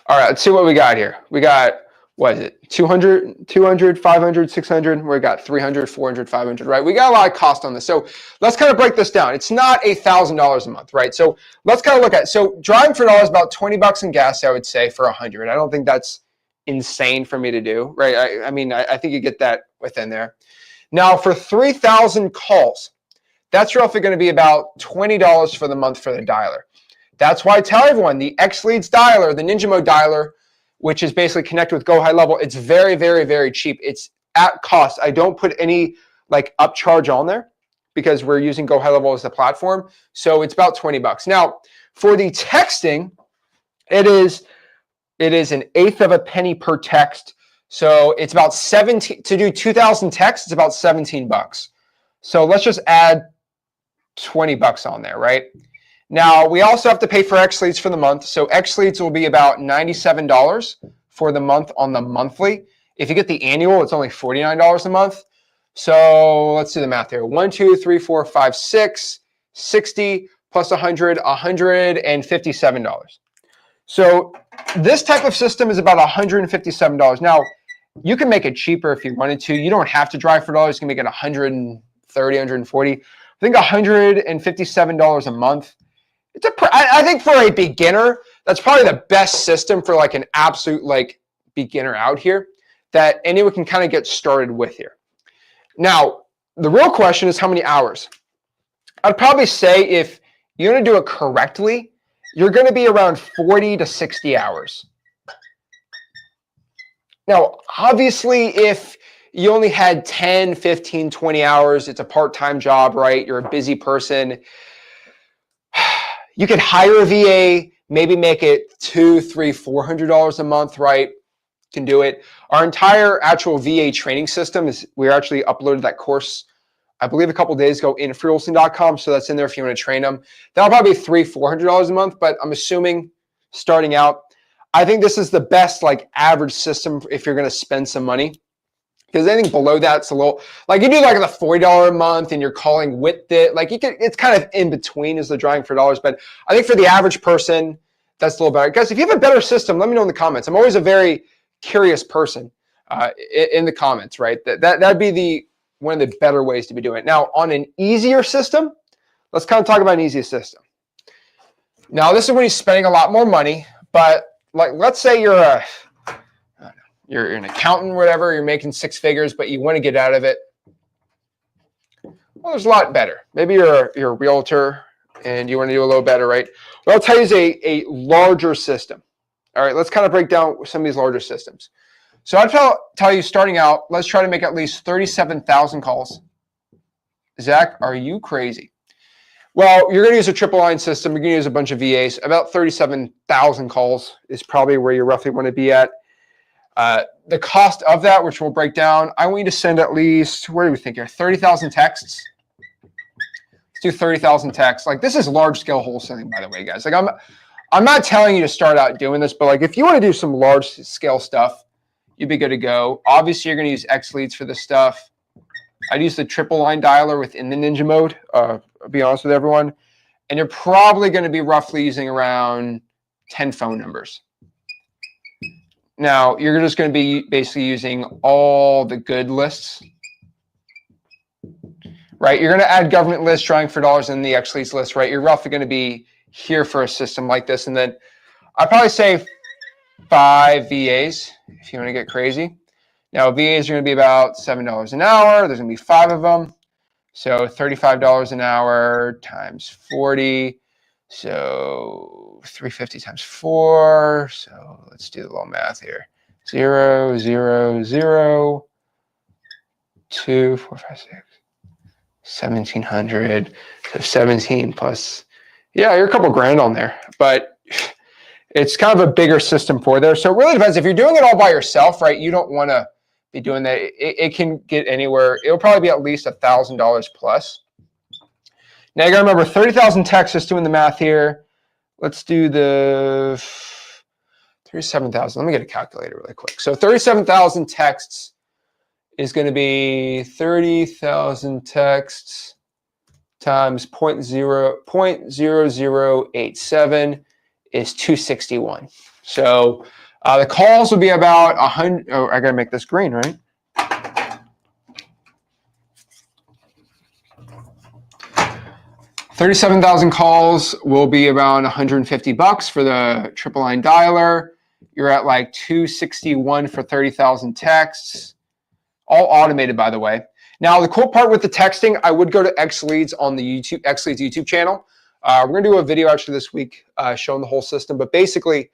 All right, let's see what we got here. We got, what is it? 200, 500, 600. We got 300, 400, 500, right? We got a lot of cost on this. So let's kind of break this down. It's not $1,000 a month, right? So let's kind of look at, so driving for dollars, about 20 bucks in gas, I would say, for 100. I don't think that's insane for me to do, right? I mean, I think you get that within there. Now for 3,000 calls, that's roughly going to be about $20 for the month for the dialer. That's why I tell everyone the X Leads dialer, the Ninja Mode dialer, which is basically connected with Go High Level, it's very, very, very cheap. It's at cost. I don't put any like upcharge on there because we're using Go High Level as the platform. So it's about 20 bucks. Now for the texting, it is an eighth of a penny per text. So it's about 17 to do 2,000 texts. It's about 17 bucks. So let's just add 20 bucks on there, right? Now, we also have to pay for X Leads for the month. So X Leads will be about $97 for the month on the monthly. If you get the annual, it's only $49 a month. So let's do the math here. 1, 2, 3, 4, 5, 6, 60 plus 100, $157. So this type of system is about $157. Now, you can make it cheaper if you wanted to. You don't have to drive for dollars. You can make it $130, $140. I think $157 a month. I think for a beginner, that's probably the best system for like an absolute like beginner out here that anyone can kind of get started with here. Now, the real question is how many hours? I'd probably say if you're going to do it correctly, you're going to be around 40 to 60 hours. Now, obviously, if you only had 10, 15, 20 hours, it's a part-time job, right? You're a busy person. You could hire a VA, maybe make it $200, $300, $400 a month, right? You can do it. Our entire actual VA training system is, we actually uploaded that course, I believe a couple of days ago in freewholesaling.com. So that's in there if you want to train them. That'll probably be $300, $400 a month, but I'm assuming starting out, I think this is the best like average system if you're going to spend some money. Because anything below that's a little, like you do like the $40 a month and you're calling with it, like you can, it's kind of in between as the driving for dollars. But I think for the average person, that's a little better. Guys, if you have a better system, let me know in the comments. I'm always a very curious person in the comments, right? That'd be one of the better ways to be doing it. Now, on an easier system, let's kind of talk about an easier system. Now, this is when you're spending a lot more money, but like let's say you're an accountant or whatever, you're making 6 figures, but you want to get out of it. Well, there's a lot better. Maybe you're a realtor and you want to do a little better, right? What I'll tell you is a larger system. All right, let's kind of break down some of these larger systems. So I'd tell you starting out, let's try to make at least 37,000 calls. Zach, are you crazy? Well, you're going to use a triple line system. You're going to use a bunch of VAs. About 37,000 calls is probably where you roughly want to be at. The cost of that, which we'll break down, I want you to send at least, where do we think here, 30,000 texts. Let's do 30,000 texts. Like this is large scale wholesaling, by the way, guys. Like I'm not telling you to start out doing this, but like if you want to do some large scale stuff, you'd be good to go. Obviously, you're going to use X Leads for this stuff. I'd use the triple line dialer within the Ninja Mode. I'll be honest with everyone, and you're probably going to be roughly using around 10 phone numbers. Now, you're just going to be basically using all the good lists, right? You're going to add government lists, driving for dollars, and the X Leads list, right? You're roughly going to be here for a system like this. And then I'd probably say 5 VAs if you want to get crazy. Now, VAs are going to be about $7 an hour. There's going to be 5 of them. So $35 an hour times 40. So 350 times 4. So let's do the little math here. 0, 0, 0, 2, 4, 5, 6, 1,700. So 17 plus, yeah, you're a couple grand on there. But it's kind of a bigger system for there. So it really depends. If you're doing it all by yourself, right, you don't want to be doing that. It can get anywhere. It'll probably be at least $1,000 plus. Now you got to remember 30,000 texts, just doing the math here. Let's do the 37,000. Let me get a calculator really quick. So 37,000 texts is going to be 30,000 texts times 0.0087 is 261. So the calls will be about 100. Oh, I got to make this green, right? 37,000 calls will be around $150 for the triple line dialer. You're at like 261 for 30,000 texts. All automated, by the way. Now, the cool part with the texting, I would go to XLeads on the XLeads YouTube channel. We're going to do a video actually this week showing the whole system. But basically,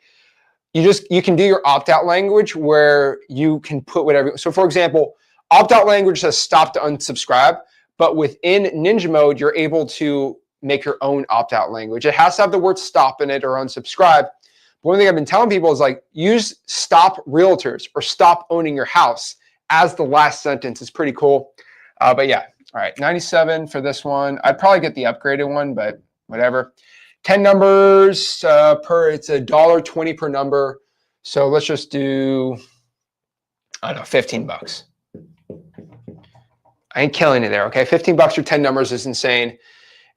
you can do your opt-out language where you can put whatever. So, for example, opt-out language says stop to unsubscribe. But within Ninja mode, you're able to make your own opt-out language. It has to have the word stop in it or unsubscribe. But one thing I've been telling people is like use stop realtors or stop owning your house as the last sentence. It's pretty cool. But yeah, all right, 97 for this one. I'd probably get the upgraded one, but whatever. 10 numbers it's $1.20 per number. So let's just do, I don't know, $15. I ain't killing it there, okay? $15 for 10 numbers is insane.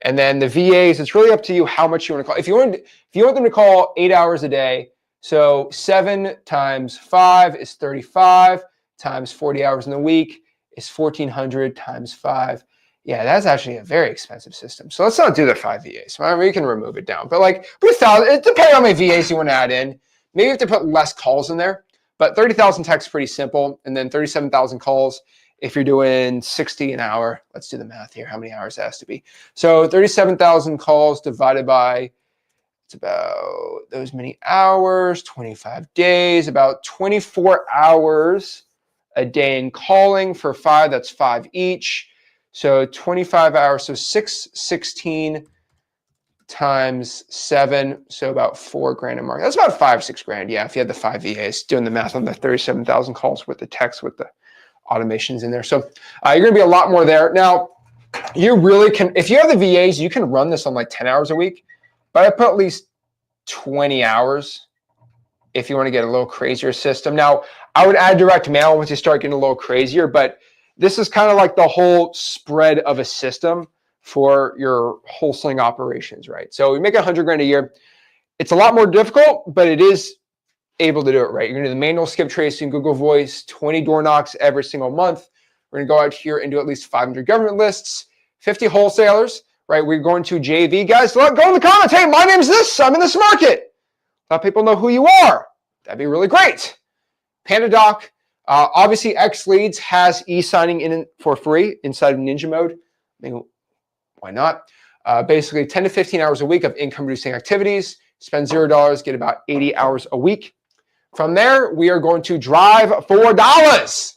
And then the VAs, it's really up to you how much you want to call. If you want them to call 8 hours a day, so 7 times 5 is 35, times 40 hours in the week is 1,400 times 5. Yeah, that's actually a very expensive system. So let's not do the 5 VAs. I mean, we can remove it down. But like, it depends on how many VAs you want to add in. Maybe you have to put less calls in there. But 30,000 texts is pretty simple. And then 37,000 calls. If you're doing 60 an hour, let's do the math here, how many hours it has to be. So 37,000 calls divided by, it's about those many hours, 25 days, about 24 hours a day in calling for 5, that's 5 each. So 25 hours, so 616 times 7, so about 4 grand a month. That's about 5, 6 grand, yeah, if you had the 5 VAs, doing the math on the 37,000 calls with the text, with the automations in there. So you're going to be a lot more there. Now, you really can, if you have the VAs, you can run this on like 10 hours a week, but I put at least 20 hours if you want to get a little crazier system. Now, I would add direct mail once you start getting a little crazier, but this is kind of like the whole spread of a system for your wholesaling operations, right? So we make 100 grand a year. It's a lot more difficult, but it is able to do it right. You're going to do the manual skip tracing, Google Voice, 20 door knocks every single month. We're going to go out here and do at least 500 government lists, 50 wholesalers, right? We're going to JV. Guys, go in the comments. Hey, my name's this. I'm in this market. Let people know who you are. That'd be really great. PandaDoc. Obviously, XLeads has e-signing in for free inside of Ninja mode. I mean, why not? Basically, 10 to 15 hours a week of income-producing activities. Spend $0, get about 80 hours a week. From there, we are going to drive for dollars.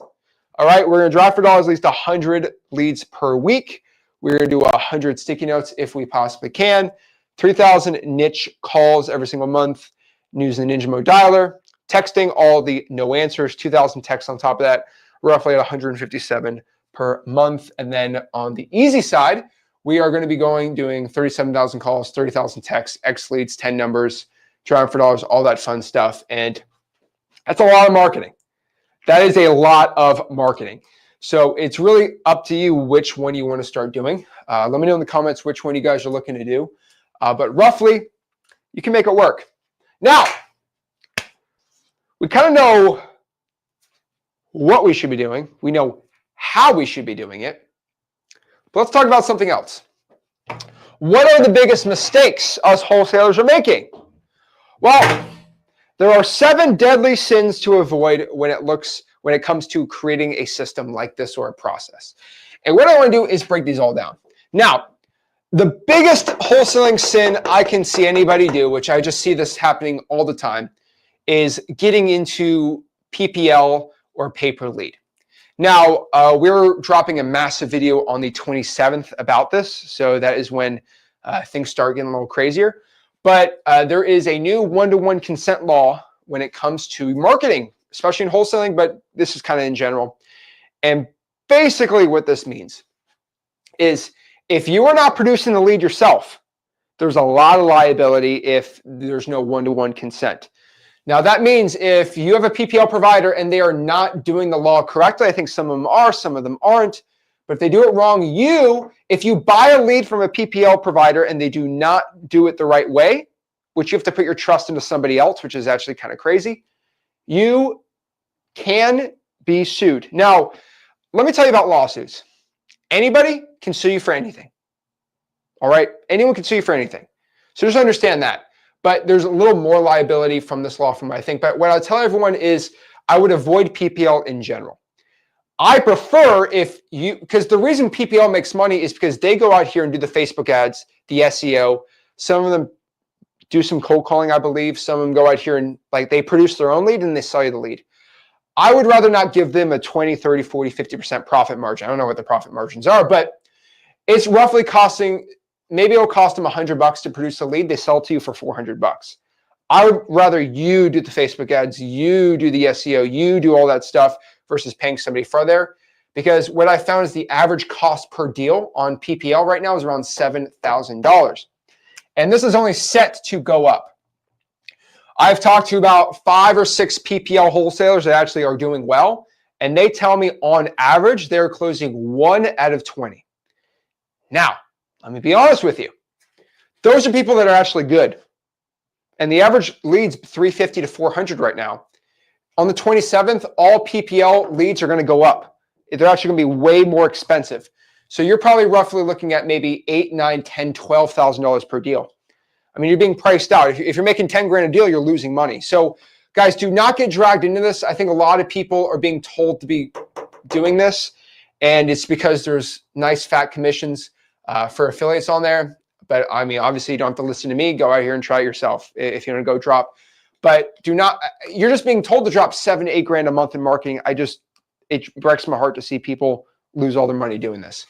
All right, we're going to drive for dollars at least 100 leads per week. We're going to do 100 sticky notes if we possibly can. 3,000 niche calls every single month using the Ninja Mode dialer. Texting, all the no answers, 2,000 texts on top of that, roughly at 157 per month. And then on the easy side, we are going to be doing 37,000 calls, 30,000 texts, XLeads, 10 numbers, driving for dollars, all that fun stuff. And that's a lot of marketing. That is a lot of marketing. So it's really up to you which one you want to start doing. Let me know in the comments which one you guys are looking to do. But roughly, you can make it work. Now, we kind of know what we should be doing. We know how we should be doing it. But let's talk about something else. What are the biggest mistakes us wholesalers are making? Well, there are 7 deadly sins to avoid when it comes to creating a system like this or a process. And what I want to do is break these all down. Now, The biggest wholesaling sin I can see anybody do, which I just see this happening all the time, is getting into PPL or pay-per-lead. Now, we're dropping a massive video on the 27th about this, so that is when things start getting a little crazier. But there is a new one-to-one consent law when it comes to marketing, especially in wholesaling, but this is kind of in general. And basically what this means is if you are not producing the lead yourself, there's a lot of liability if there's no one-to-one consent. Now, that means if you have a PPL provider and they are not doing the law correctly, I think some of them are, some of them aren't, but if they do it wrong, if you buy a lead from a PPL provider and they do not do it the right way, which you have to put your trust into somebody else, which is actually kind of crazy, you can be sued. Now, let me tell you about lawsuits. Anybody can sue you for anything. All right? Anyone can sue you for anything. So just understand that. But there's a little more liability from this law firm, I think. But what I tell everyone is I would avoid PPL in general. I prefer because the reason PPL makes money is because they go out here and do the Facebook ads, the SEO. Some of them do some cold calling, I believe. Some of them go out here and they produce their own lead and they sell you the lead. I would rather not give them a 20, 30, 40, 50% profit margin. I don't know what the profit margins are, but it's roughly costing, maybe it'll cost them $100 to produce a lead. They sell it to you for $400. I would rather you do the Facebook ads, you do the SEO, you do all that stuff versus paying somebody for there. Because what I found is the average cost per deal on PPL right now is around $7,000. And this is only set to go up. I've talked to about 5 or 6 PPL wholesalers that actually are doing well, and they tell me on average they're closing 1 out of 20. Now, let me be honest with you. Those are people that are actually good. And the average lead's 350 to 400 right now. On the 27th, all PPL leads are going to go up. They're actually going to be way more expensive. So you're probably roughly looking at maybe $8,000, $9,000, $10,000, $12,000 per deal. I mean, you're being priced out. If you're making 10 grand a deal, you're losing money. So guys, do not get dragged into this. I think a lot of people are being told to be doing this, and it's because there's nice fat commissions for affiliates on there. But I mean, obviously you don't have to listen to me. Go out here and try it yourself if you want to go drop. But you're just being told to drop 7 to 8 grand a month in marketing. It breaks my heart to see people lose all their money doing this.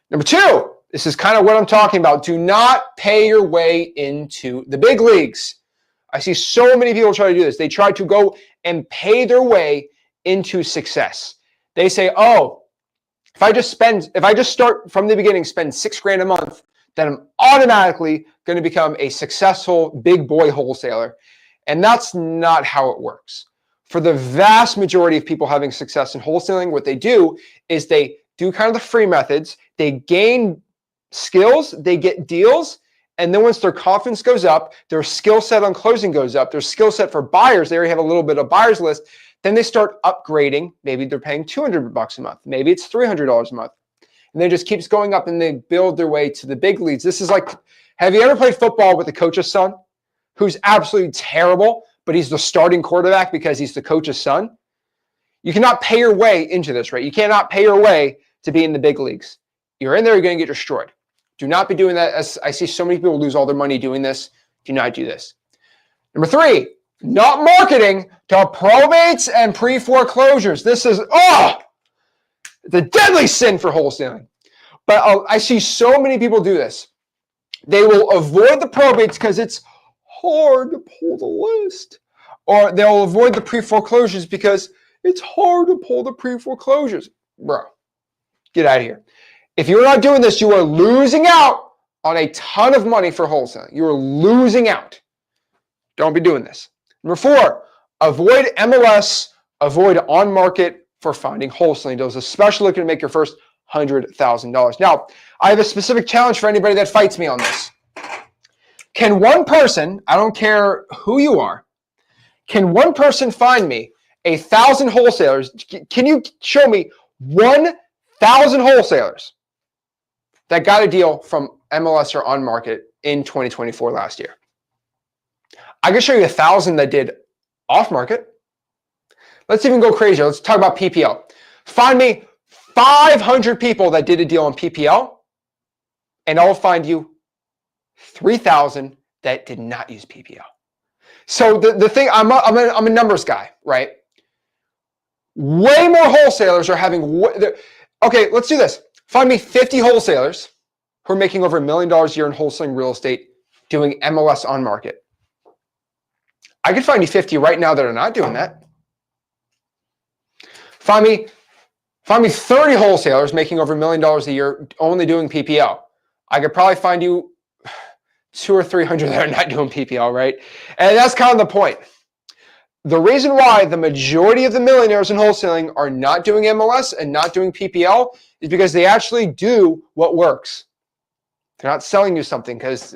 Number 2, this is kind of what I'm talking about. Do not pay your way into the big leagues. I see so many people try to do this. They try to go and pay their way into success. They say, oh, if I just start from the beginning, spend 6 grand a month, then I'm automatically going to become a successful big boy wholesaler. And that's not how it works. For the vast majority of people having success in wholesaling, what they do is they do kind of the free methods. They gain skills, they get deals, and then once their confidence goes up, their skill set on closing goes up, their skill set for buyers, they already have a little bit of buyers list, then they start upgrading. Maybe they're paying $200 a month. Maybe it's $300 a month. And then it just keeps going up and they build their way to the big leagues. This is like, have you ever played football with the coach's son who's absolutely terrible, but he's the starting quarterback because he's the coach's son? You cannot pay your way into this, right? You cannot pay your way to be in the big leagues. You're in there, you're going to get destroyed. Do not be doing that. As I see so many people lose all their money doing this. Do not do this. Number 3, not marketing to probates and pre-foreclosures. This is, the deadly sin for wholesaling. But I see so many people do this. They will avoid the probates because it's hard to pull the list. Or they'll avoid the pre-foreclosures because it's hard to pull the pre-foreclosures. Bro, get out of here. If you're not doing this, you are losing out on a ton of money for wholesaling. You are losing out. Don't be doing this. Number 4, avoid MLS, avoid on market for finding wholesaling deals, especially looking to make your first $100,000. Now, I have a specific challenge for anybody that fights me on this. Can one person, I don't care who you are, can one person find me 1,000 wholesalers? Can you show me 1,000 wholesalers that got a deal from MLS or on market in 2024 last year? I can show you 1,000 that did off market. Let's even go crazier. Let's talk about PPL. Find me 500 people that did a deal on PPL and I'll find you 3,000 that did not use PPO. So the thing, I'm a numbers guy, right? Way more wholesalers are having, okay, let's do this. Find me 50 wholesalers who are making over $1 million a year in wholesaling real estate doing MLS on market. I could find you 50 right now that are not doing that. Find me 30 wholesalers making over $1 million a year only doing PPO. I could probably find you 200 or 300 that are not doing PPO, right? And that's kind of the point. The reason why the majority of the millionaires in wholesaling are not doing MLS and not doing PPL is because they actually do what works. They're not selling you something because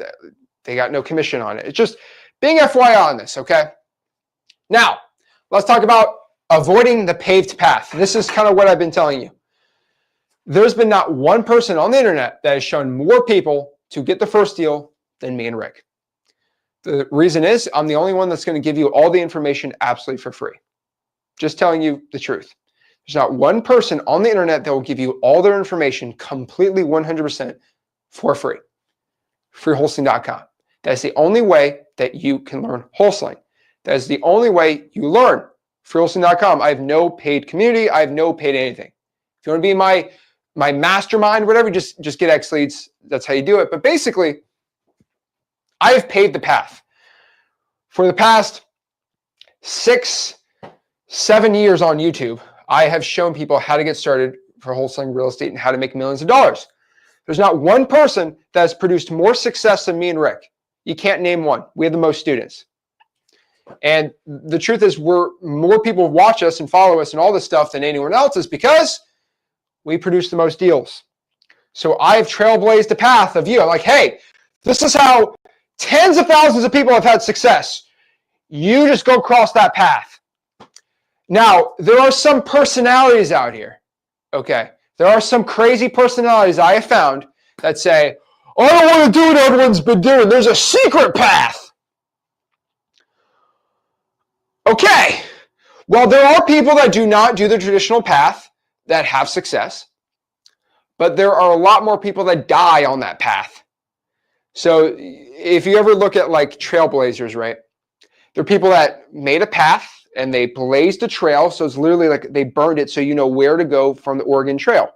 they got no commission on it. It's just being FYI on this, okay? Now, let's talk about avoiding the paved path. This is kind of what I've been telling you. There's been not one person on the internet that has shown more people to get the first deal than me and Rick. The reason is I'm the only one that's going to give you all the information absolutely for free. Just telling you the truth. There's not one person on the internet that will give you all their information completely 100% for free. Freewholesaling.com. That is the only way that you can learn wholesaling. That is the only way you learn. Freewholesaling.com. I have no paid community. I have no paid anything. If you want to be my mastermind, whatever, just get X leads. That's how you do it. But basically, I have paved the path. For the past 6-7 years on YouTube, I have shown people how to get started for wholesaling real estate and how to make millions of dollars. There's not one person that has produced more success than me and Rick. You can't name one. We have the most students. And the truth is more people watch us and follow us and all this stuff than anyone else is because we produce the most deals. So I've trailblazed a path of you. I'm like, hey, this is how tens of thousands of people have had success. You just go across that path. Now, there are some personalities out here, okay? There are some crazy personalities I have found that say, I don't want to do what everyone's been doing. There's a secret path. Okay. Well, there are people that do not do the traditional path that have success, but there are a lot more people that die on that path. So if you ever look at like trailblazers, right? There are people that made a path and they blazed a trail. So it's literally like they burned it so you know where to go from the Oregon Trail.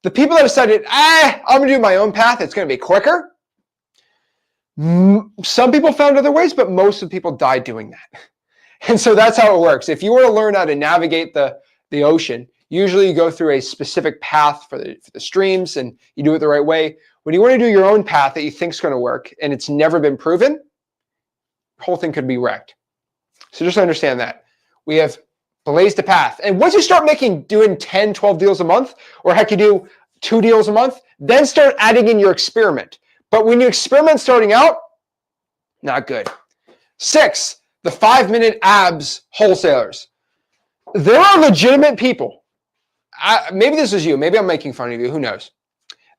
The people that decided, I'm going to do my own path. It's going to be quicker. Some people found other ways, but most of the people died doing that. And so that's how it works. If you want to learn how to navigate the ocean, usually you go through a specific path for the streams and you do it the right way. When you want to do your own path that you think is going to work and it's never been proven, the whole thing could be wrecked. So just understand that. We have blazed a path. And once you start doing 10, 12 deals a month, or heck, you do 2 deals a month, then start adding in your experiment. But when you experiment starting out, not good. 6, the 5-minute abs wholesalers. There are legitimate people. Maybe this is you. Maybe I'm making fun of you. Who knows?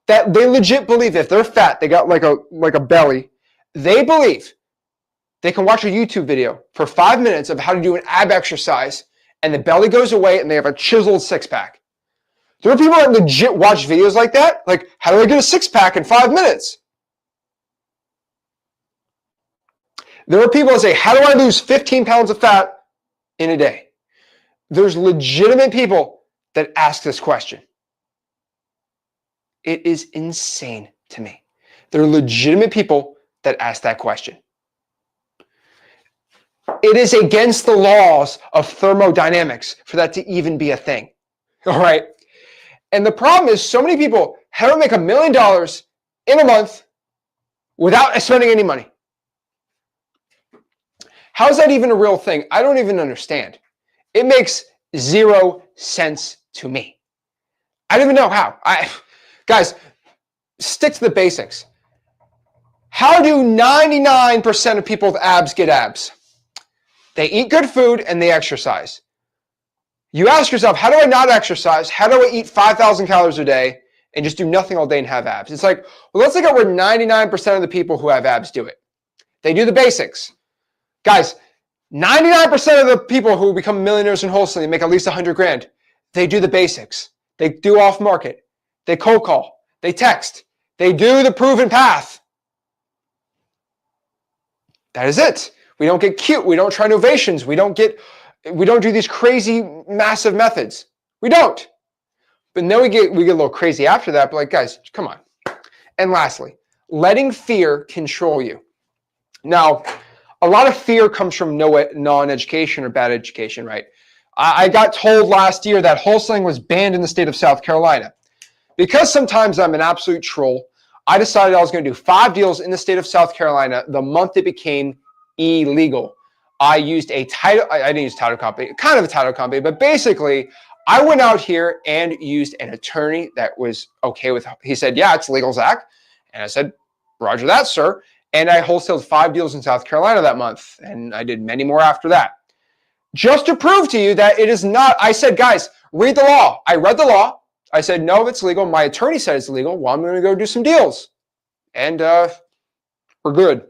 That they legit believe if they're fat, they got like a belly, they believe they can watch a YouTube video for 5 minutes of how to do an ab exercise and the belly goes away and they have a chiseled 6-pack. There are people that legit watch videos like that. Like, how do I get a 6-pack in 5 minutes? There are people that say, how do I lose 15 pounds of fat in a day? There's legitimate people that ask this question. It is insane to me. There are legitimate people that ask that question. It is against the laws of thermodynamics for that to even be a thing. All right. And the problem is so many people, how do I make $1 million in a month without spending any money? How is that even a real thing? I don't even understand. It makes 0 sense to me. I don't even know how. Guys, stick to the basics. How do 99% of people with abs get abs? They eat good food and they exercise. You ask yourself, how do I not exercise? How do I eat 5,000 calories a day and just do nothing all day and have abs? It's like, well, let's look at where 99% of the people who have abs do it. They do the basics. Guys, 99% of the people who become millionaires in wholesaling make at least 100 grand. They do the basics. They do off market. They cold call. They text. They do the proven path. That is it. We don't get cute. We don't try innovations. We don't do these crazy, massive methods. We don't. But then we get a little crazy after that. But like, guys, come on. And lastly, letting fear control you. Now, a lot of fear comes from non-education or bad education, right? I got told last year that wholesaling was banned in the state of South Carolina. Because sometimes I'm an absolute troll, I decided I was going to do 5 deals in the state of South Carolina the month it became illegal. I used I didn't use title company, kind of a title company, but basically I went out here and used an attorney that was okay with, he said, yeah, it's legal, Zach. And I said, roger that, sir. And I wholesaled 5 deals in South Carolina that month. And I did many more after that. Just to prove to you that it is not, I said, guys, read the law. I read the law. I said, no, it's legal. My attorney said it's legal. Well, I'm going to go do some deals. And we're good.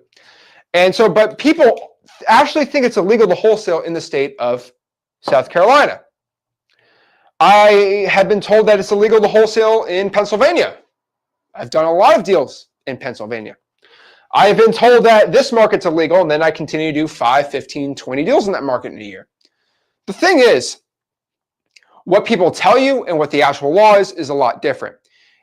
And so, but people actually think it's illegal to wholesale in the state of South Carolina. I have been told that it's illegal to wholesale in Pennsylvania. I've done a lot of deals in Pennsylvania. I have been told that this market's illegal, and then I continue to do 5, 15, 20 deals in that market in a year. The thing is, what people tell you and what the actual law is a lot different.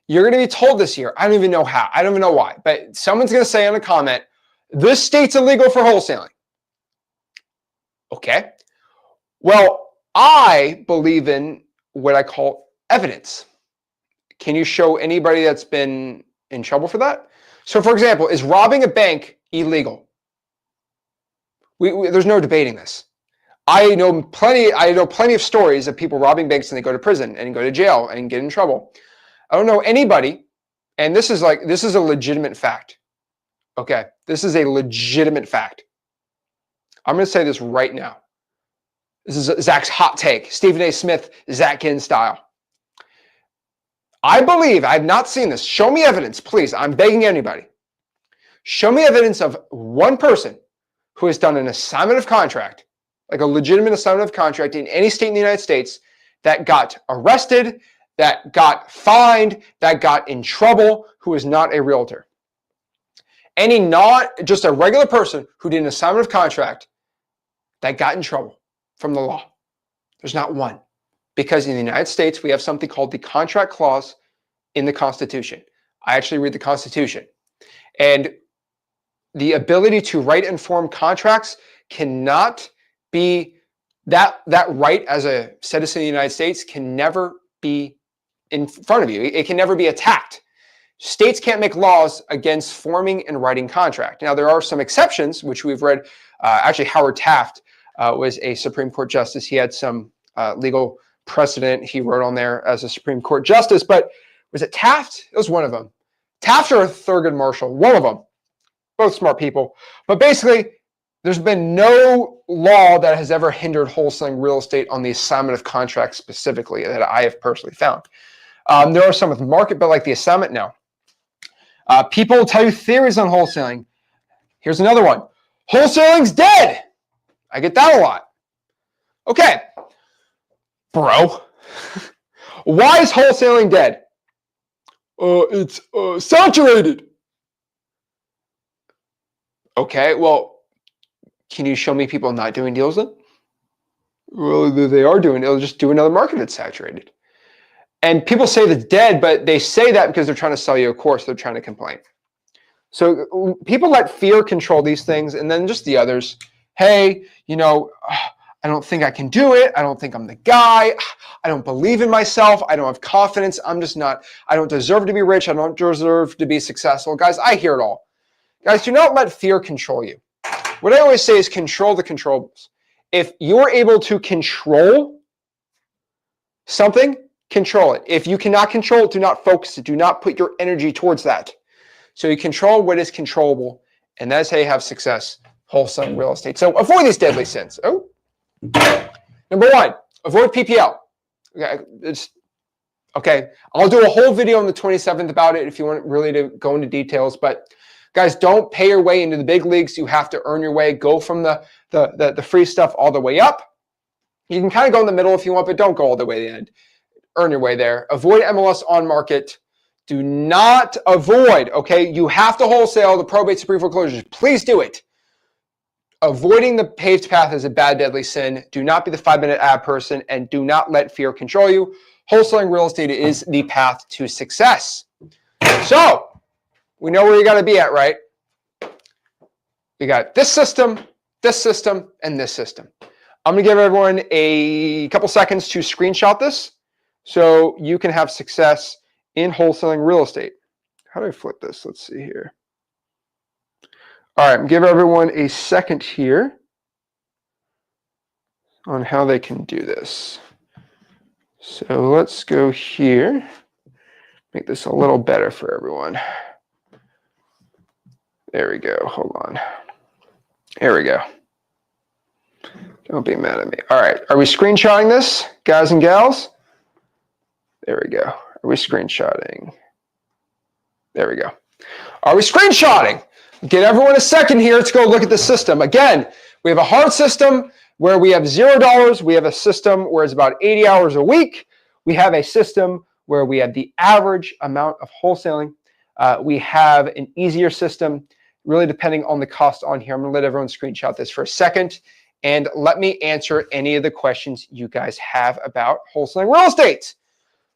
You're going to be told this year. I don't even know how. I don't even know why. But someone's going to say in a comment, this state's illegal for wholesaling. Okay. Well, I believe in what I call evidence. Can you show anybody that's been in trouble for that? So, for example, is robbing a bank illegal? There's no debating this. I know plenty of stories of people robbing banks and they go to prison and go to jail and get in trouble. I don't know anybody, and this is a legitimate fact. Okay, this is a legitimate fact. I'm going to say this right now. This is Zach's hot take, Stephen A. Smith, Zach Ginn style. I believe, I've not seen this. Show me evidence, please. I'm begging anybody. Show me evidence of one person who has done an assignment of contract, like a legitimate assignment of contract in any state in the United States that got arrested, that got fined, that got in trouble, who is not a realtor. Not just a regular person who did an assignment of contract that got in trouble from the law. There's not one. Because in the United States, we have something called the contract clause in the Constitution. I actually read the Constitution. And the ability to write and form contracts cannot be, that right as a citizen of the United States can never be in front of you. It can never be attacked. States can't make laws against forming and writing contract. Now, there are some exceptions, which we've read. Actually, Howard Taft was a Supreme Court justice. He had some legal precedent he wrote on there as a Supreme Court justice, but was it Taft? It was one of them. Taft or Thurgood Marshall, one of them. Both smart people. But basically, there's been no law that has ever hindered wholesaling real estate on the assignment of contracts specifically that I have personally found. There are some with market, but like the assignment, no. People will tell you theories on wholesaling. Here's another one. Wholesaling's dead. I get that a lot. Okay, bro. Why is wholesaling dead? It's saturated. Okay, well, can you show me people not doing deals then? Well, they are doing it. They'll just do another market that's saturated. And people say that's dead, but they say that because they're trying to sell you a course. They're trying to complain. So people let fear control these things, and then just the others. Hey, I don't think I can do it. I don't think I'm the guy. I don't believe in myself. I don't have confidence. I don't deserve to be rich. I don't deserve to be successful. Guys, I hear it all. Guys, do not let fear control you. What I always say is control the controllables. If you're able to control something, control it. If you cannot control it, do not focus it. Do not put your energy towards that. So you control what is controllable, and that's how you have success wholesaling real estate. So avoid these deadly sins. Number 1, avoid PPL. Okay, I'll do a whole video on the 27th about it if you want really to go into details. But guys, don't pay your way into the big leagues. You have to earn your way. Go from the free stuff all the way up. You can kind of go in the middle if you want, but don't go all the way to the end. Earn your way there. Avoid MLS on market. Do not avoid, okay? You have to wholesale the probates and pre-foreclosures. Please do it. Avoiding the paved path is a bad, deadly sin. Do not be the 5-minute ad person, and do not let fear control you. Wholesaling real estate is the path to success. So, we know where you got to be at, right? You got this system, and this system. I'm going to give everyone a couple seconds to screenshot this so you can have success in wholesaling real estate. How do I flip this? Let's see here. All right, give everyone a second here on how they can do this. So let's go here. Make this a little better for everyone. There we go. Hold on. There we go. Don't be mad at me. All right. Are we screenshotting this, guys and gals? There we go. Are we screenshotting? There we go. Are we screenshotting? Get everyone a second here. Let's go look at the system. Again, we have a hard system where we have $0. We have a system where it's about 80 hours a week. We have a system where we have the average amount of wholesaling. We have an easier system, really depending on the cost on here. I'm going to let everyone screenshot this for a second, and let me answer any of the questions you guys have about wholesaling real estate.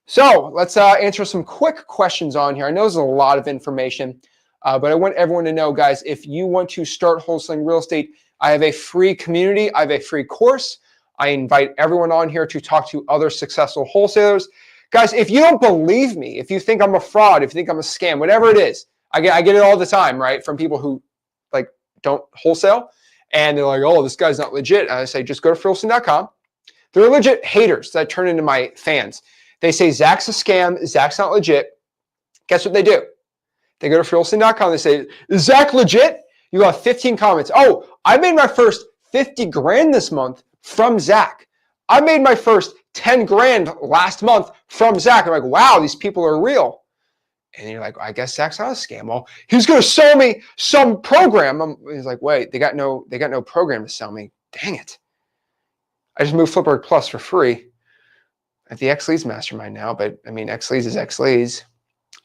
So let's answer some quick questions on here. I know there's a lot of information, but I want everyone to know, guys, if you want to start wholesaling real estate, I have a free community. I have a free course. I invite everyone on here to talk to other successful wholesalers. Guys, if you don't believe me, if you think I'm a fraud, if you think I'm a scam, whatever it is, I get it all the time, right? From people who like don't wholesale, and they're like, oh, this guy's not legit. And I say, just go to flipwithrick.com. They're legit haters that turn into my fans. They say, Zach's a scam, Zach's not legit. Guess what they do? They go to flipwithrick.com, they say, is Zach legit? You got 15 comments. Oh, I made my first 50 grand this month from Zach. I made my first 10 grand last month from Zach. I'm like, wow, these people are real. And you're like, I guess Zach's not a scam. Well, he's going to sell me some program. He's like, wait, they got no program to sell me. Dang it. I just moved Flipwithrick Plus for free at the XLeads Mastermind now. But I mean, XLeads is XLeads,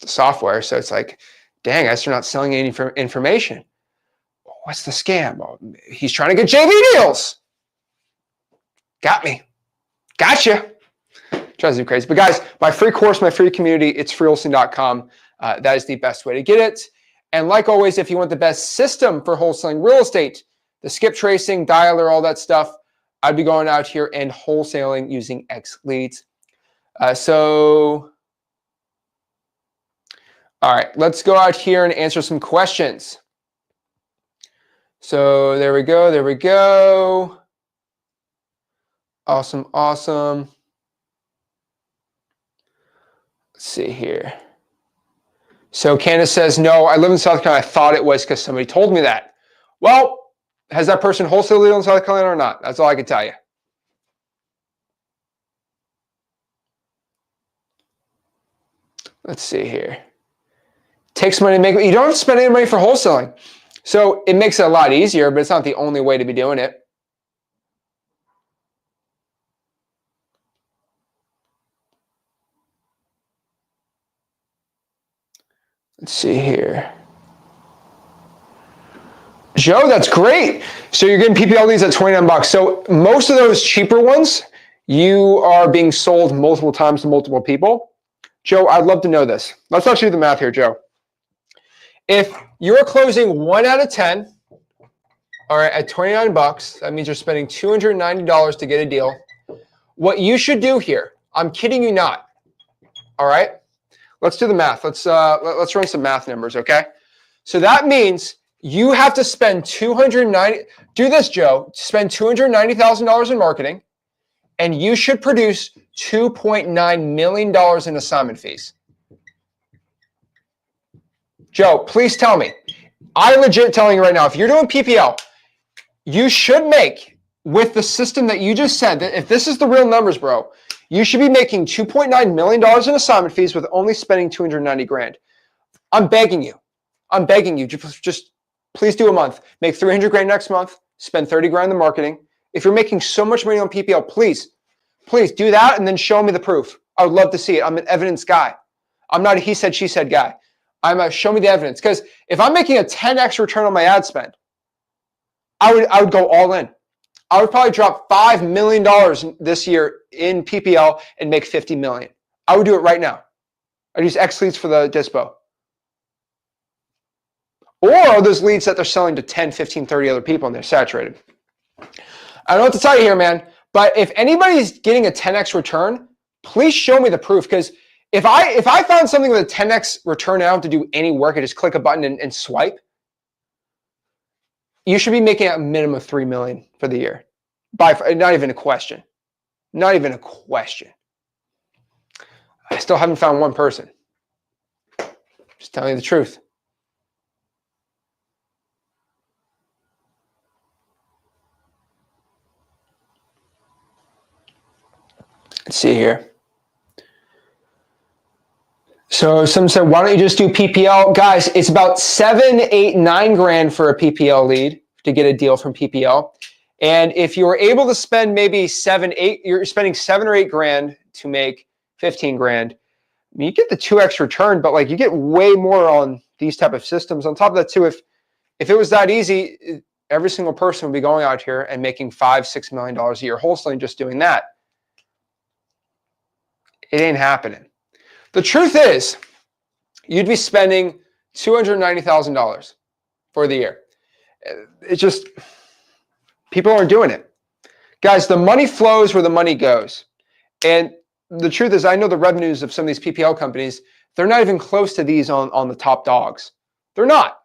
the software. So it's like, dang, I guess they're not selling any information. What's the scam? Well, he's trying to get JV deals. Got me. Gotcha. Drives me crazy. But guys, my free course, my free community, it's freewholesaling.com. That is the best way to get it. And like always, if you want the best system for wholesaling real estate, the Skiptracing, dialer, all that stuff, I'd be going out here and wholesaling using XLeads. All right, let's go out here and answer some questions. So there we go. There we go. Awesome. Awesome. Let's see here. So Candace says, no, I live in South Carolina. I thought it was because somebody told me that. Well, has that person wholesaled in South Carolina or not? That's all I can tell you. Let's see here. Takes money to make it. You don't have to spend any money for wholesaling. So it makes it a lot easier, but it's not the only way to be doing it. Let's see here. Joe, that's great. So you're getting PPL leads at 29 bucks. So most of those cheaper ones, you are being sold multiple times to multiple people. Joe, I'd love to know this. Let's actually do the math here, Joe. If you're closing 1 out of 10, all right, at 29 bucks, that means you're spending $290 to get a deal. What you should do here, I'm kidding you not, all right? Let's do the math. Let's run some math numbers, okay? So that means you have to spend $290. Do this, Joe. Spend $290,000 in marketing, and you should produce $2.9 million in assignment fees. Joe, please tell me. I'm legit telling you right now, if you're doing PPL, you should make, with the system that you just said, that if this is the real numbers, bro, you should be making $2.9 million in assignment fees with only spending 290 grand. I'm begging you. I'm begging you. Just please do a month. Make 300 grand next month. Spend 30 grand in the marketing. If you're making so much money on PPL, please do that and then show me the proof. I would love to see it. I'm an evidence guy. I'm not a he said, she said guy. I'm a show me the evidence. Because if I'm making a 10x return on my ad spend, I would go all in. I would probably drop $5 million this year in PPL and make 50 million. I would do it right now. I'd use X leads for the Dispo. Or those leads that they're selling to 10, 15, 30 other people and they're saturated. I don't know what to tell you here, man. But if anybody's getting a 10x return, please show me the proof. Because if I found something with a 10x return, I don't have to do any work. I just click a button and swipe. You should be making a minimum of 3 million for the year. Not even a question. Not even a question. I still haven't found one person. Just telling you the truth. Let's see here. So someone said, why don't you just do PPL? Guys, it's about 7, 8, 9 grand for a PPL lead to get a deal from PPL. And if you were able to spend maybe 7, 8, you're spending 7 or 8 grand to make 15 grand. I mean, you get the 2x return, but like you get way more on these type of systems. On top of that too, if it was that easy, every single person would be going out here and making $5, $6 million a year wholesaling just doing that. It ain't happening. The truth is, you'd be spending $290,000 for the year. It's just, people aren't doing it. Guys, the money flows where the money goes. And the truth is, I know the revenues of some of these PPL companies, they're not even close to these on the top dogs. They're not.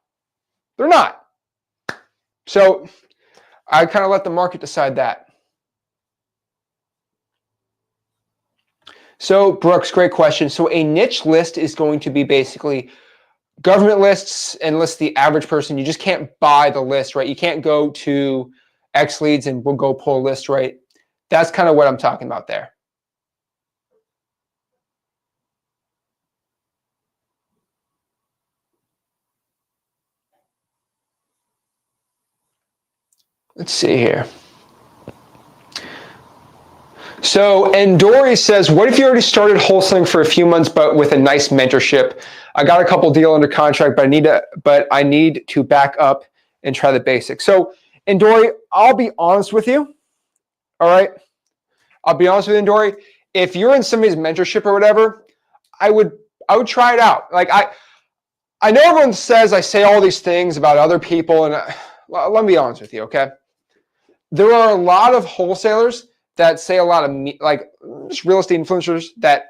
They're not. So I kind of let the market decide that. So Brooks, great question. So a niche list is going to be basically government lists and lists the average person. You just can't buy the list, right? You can't go to X leads and we'll go pull a list, right? That's kind of what I'm talking about there. Let's see here. So Endori says, what if you already started wholesaling for a few months, but with a nice mentorship? I got a couple deal under contract, but I need to back up and try the basics. So Endori, I'll be honest with you. All right. I'll be honest with you, Endori. If you're in somebody's mentorship or whatever, I would try it out. Like I know everyone says I say all these things about other people, and well, let me be honest with you, okay? There are a lot of wholesalers that say a lot of like just real estate influencers that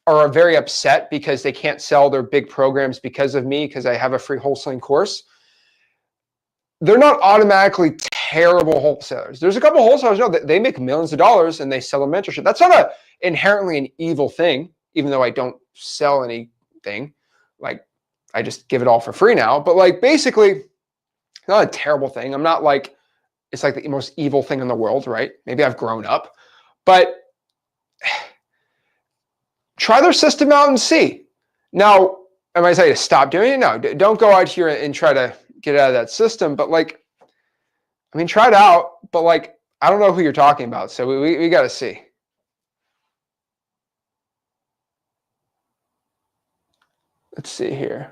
are very upset because they can't sell their big programs because of me, because I have a free wholesaling course. They're not automatically terrible wholesalers. There's a couple of wholesalers, you know, that they make millions of dollars and they sell a mentorship. That's not inherently an evil thing, even though I don't sell anything. Like I just give it all for free now. But like basically, it's not a terrible thing. I'm not like, it's like the most evil thing in the world, right? Maybe I've grown up, but try their system out and see. Now, am I saying to stop doing it? No, don't go out here and try to get out of that system. But like, I mean, try it out, but like, I don't know who you're talking about. So we got to see. Let's see here.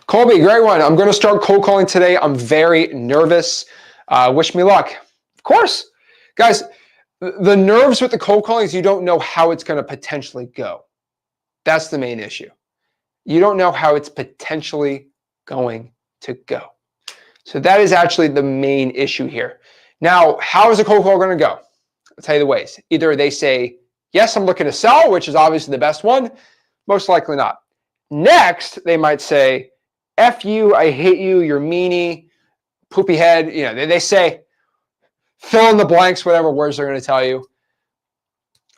Colby, great one. I'm going to start cold calling today. I'm very nervous. Wish me luck. Of course. Guys, the nerves with the cold calling is you don't know how it's going to potentially go. That's the main issue. You don't know how it's potentially going to go. So that is actually the main issue here. Now, how is a cold call going to go? I'll tell you the ways. Either they say, yes, I'm looking to sell, which is obviously the best one. Most likely not. Next, they might say, F you, I hate you, you're meanie, poopy head. You know, they say, fill in the blanks, whatever words they're going to tell you.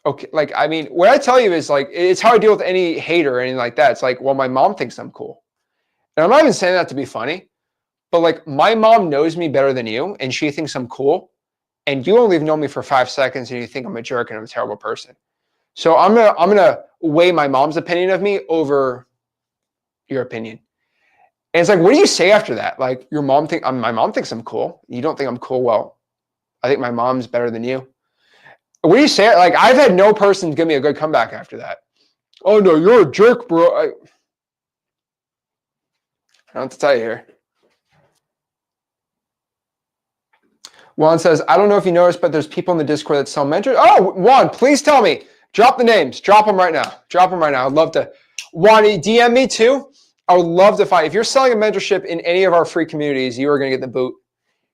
Okay, like, I mean, what I tell you is like, it's how I deal with any hater or anything like that. It's like, well, my mom thinks I'm cool. And I'm not even saying that to be funny, but like my mom knows me better than you and she thinks I'm cool. And you only know me for 5 seconds and you think I'm a jerk and I'm a terrible person. So I'm gonna weigh my mom's opinion of me over your opinion. And it's like, what do you say after that? Like, my mom thinks I'm cool. You don't think I'm cool? Well, I think my mom's better than you. What do you say? Like, I've had no person give me a good comeback after that. Oh no, you're a jerk, bro. I don't know what to tell you here. Juan says, I don't know if you noticed, but there's people in the Discord that sell mentors. Oh, Juan, please tell me. Drop the names. Drop them right now. Drop them right now. I'd love to. Juan, DM me too. I would love to find. If you're selling a mentorship in any of our free communities, you are going to get the boot.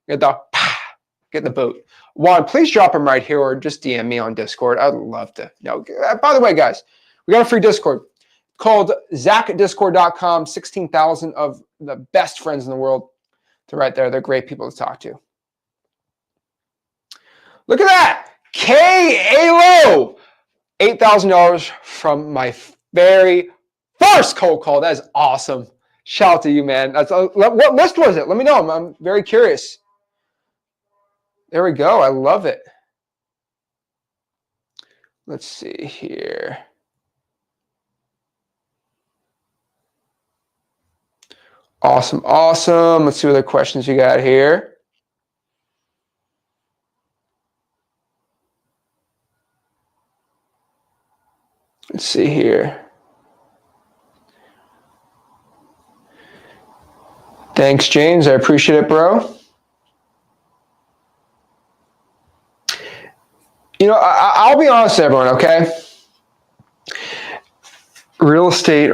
Get the boot. Juan, please drop them right here or just DM me on Discord. I'd love to know. By the way, guys, we got a free Discord called ZachDiscord.com. 16,000 of the best friends in the world. They're right there. They're great people to talk to. Look at that. K-A-L-O. $8,000 from my very first cold call. That is awesome. Shout out to you, man. What list was it? Let me know. I'm very curious. There we go. I love it. Let's see here. Awesome. Awesome. Let's see what other questions you got here. Let's see here. Thanks, James. I appreciate it, bro. You know, I'll be honest with everyone, okay? Real estate,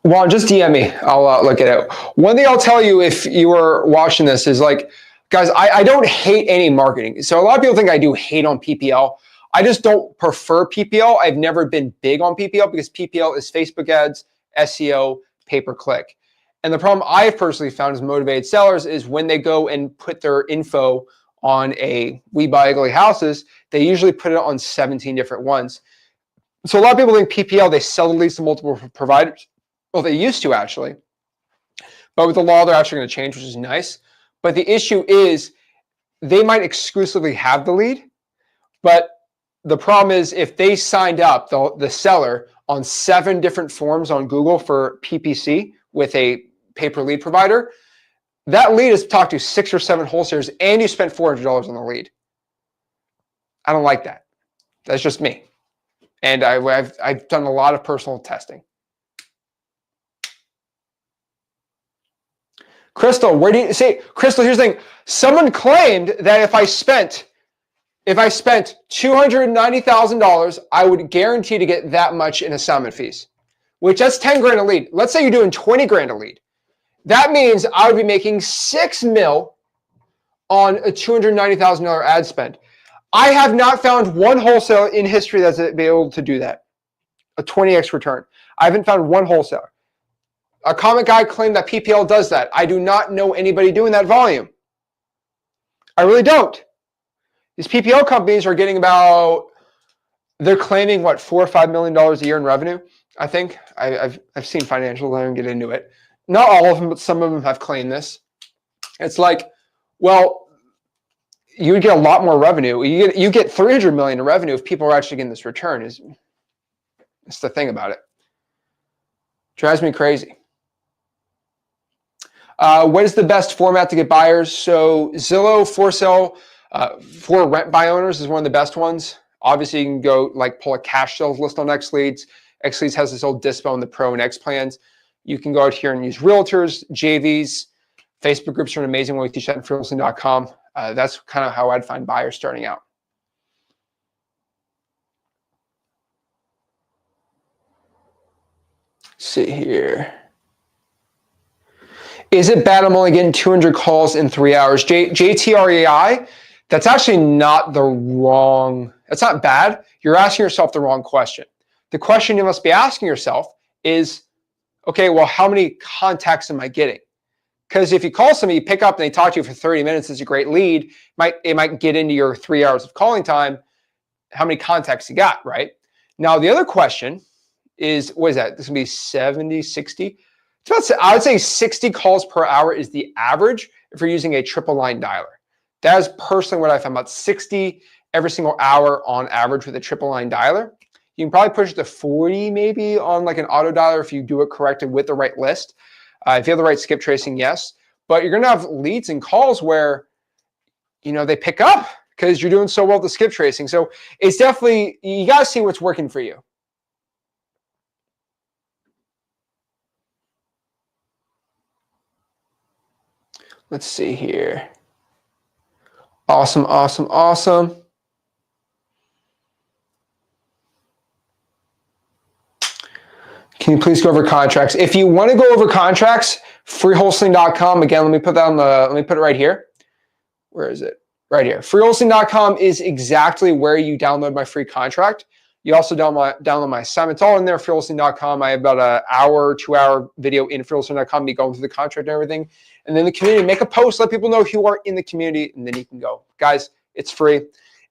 Juan, just DM me. I'll look it out. One thing I'll tell you if you were watching this is like, guys, I don't hate any marketing. So a lot of people think I do hate on PPL. I just don't prefer PPL. I've never been big on PPL because PPL is Facebook ads, SEO, pay-per-click. And the problem I've personally found as motivated sellers is when they go and put their info on a We Buy Ugly Houses, they usually put it on 17 different ones. So a lot of people think PPL, they sell the leads to multiple providers. Well, they used to actually. But with the law, they're actually going to change, which is nice. But the issue is they might exclusively have the lead, but the problem is if they signed up, the seller, on 7 different forms on Google for PPC with a pay-per-lead provider, that lead is talked to 6 or 7 wholesalers and you spent $400 on the lead. I don't like that. That's just me. And I've done a lot of personal testing. Crystal, where do you say, Crystal, here's the thing. Someone claimed that if I spent $290,000, I would guarantee to get that much in assignment fees, which that's 10 grand a lead. Let's say you're doing 20 grand a lead. That means I would be making $6 million on a $290,000 ad spend. I have not found one wholesaler in history that's been able to do that, a 20x return. I haven't found one wholesaler. A comment guy claimed that PPL does that. I do not know anybody doing that volume. I really don't. These PPL companies are getting about, they're claiming what, $4 or $5 million a year in revenue. I think I've seen financials. I don't get into it. Not all of them, but some of them have claimed this. It's like, well, you would get a lot more revenue. You get 300 million in revenue if people are actually getting this return. It's the thing about it. Drives me crazy. What is the best format to get buyers? So Zillow for sale, for rent buy owners is one of the best ones. Obviously, you can go like pull a cash sales list on XLeads. XLeads has this old Dispo and the Pro and X plans. You can go out here and use realtors, JVs. Facebook groups are an amazing way. We teach that on Wholesaling.com. That's kind of how I'd find buyers starting out. Let's see here. Is it bad I'm only getting 200 calls in 3 hours? JTREI, that's actually not the wrong, that's not bad. You're asking yourself the wrong question. The question you must be asking yourself is, okay, well, how many contacts am I getting? Because if you call somebody, you pick up and they talk to you for 30 minutes, it's a great lead. It might get into your 3 hours of calling time. How many contacts you got, right? Now, the other question is, what is that? This is going to be 70, 60? It's about, I would say 60 calls per hour is the average if you're using a triple line dialer. That is personally what I found, about 60 every single hour on average with a triple line dialer. You can probably push it to 40 maybe on like an auto dialer if you do it correctly with the right list. If you have the right skip tracing, yes. But you're going to have leads and calls where, you know, they pick up because you're doing so well with the skip tracing. So it's definitely, you got to see what's working for you. Let's see here. Awesome, awesome, awesome. Can you please go over contracts? If you want to go over contracts, freewholesaling.com. Again, let me put that on the, let me put it right here. Where is it? Right here. Freewholesaling.com is exactly where you download my free contract. You also download my assignment. It's all in there, freewholesaling.com. I have about an hour, 2-hour video in freewholesaling.com, me going through the contract and everything. And then the community, make a post, let people know who are in the community, and then you can go. Guys, it's free.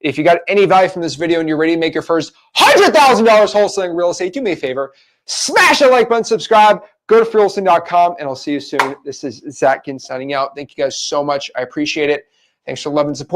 If you got any value from this video and you're ready to make your first $100,000 wholesaling real estate, do me a favor. Smash that like button, subscribe, go to freewholesaling.com, and I'll see you soon. This is Zach Ginn signing out. Thank you guys so much. I appreciate it. Thanks for love and support.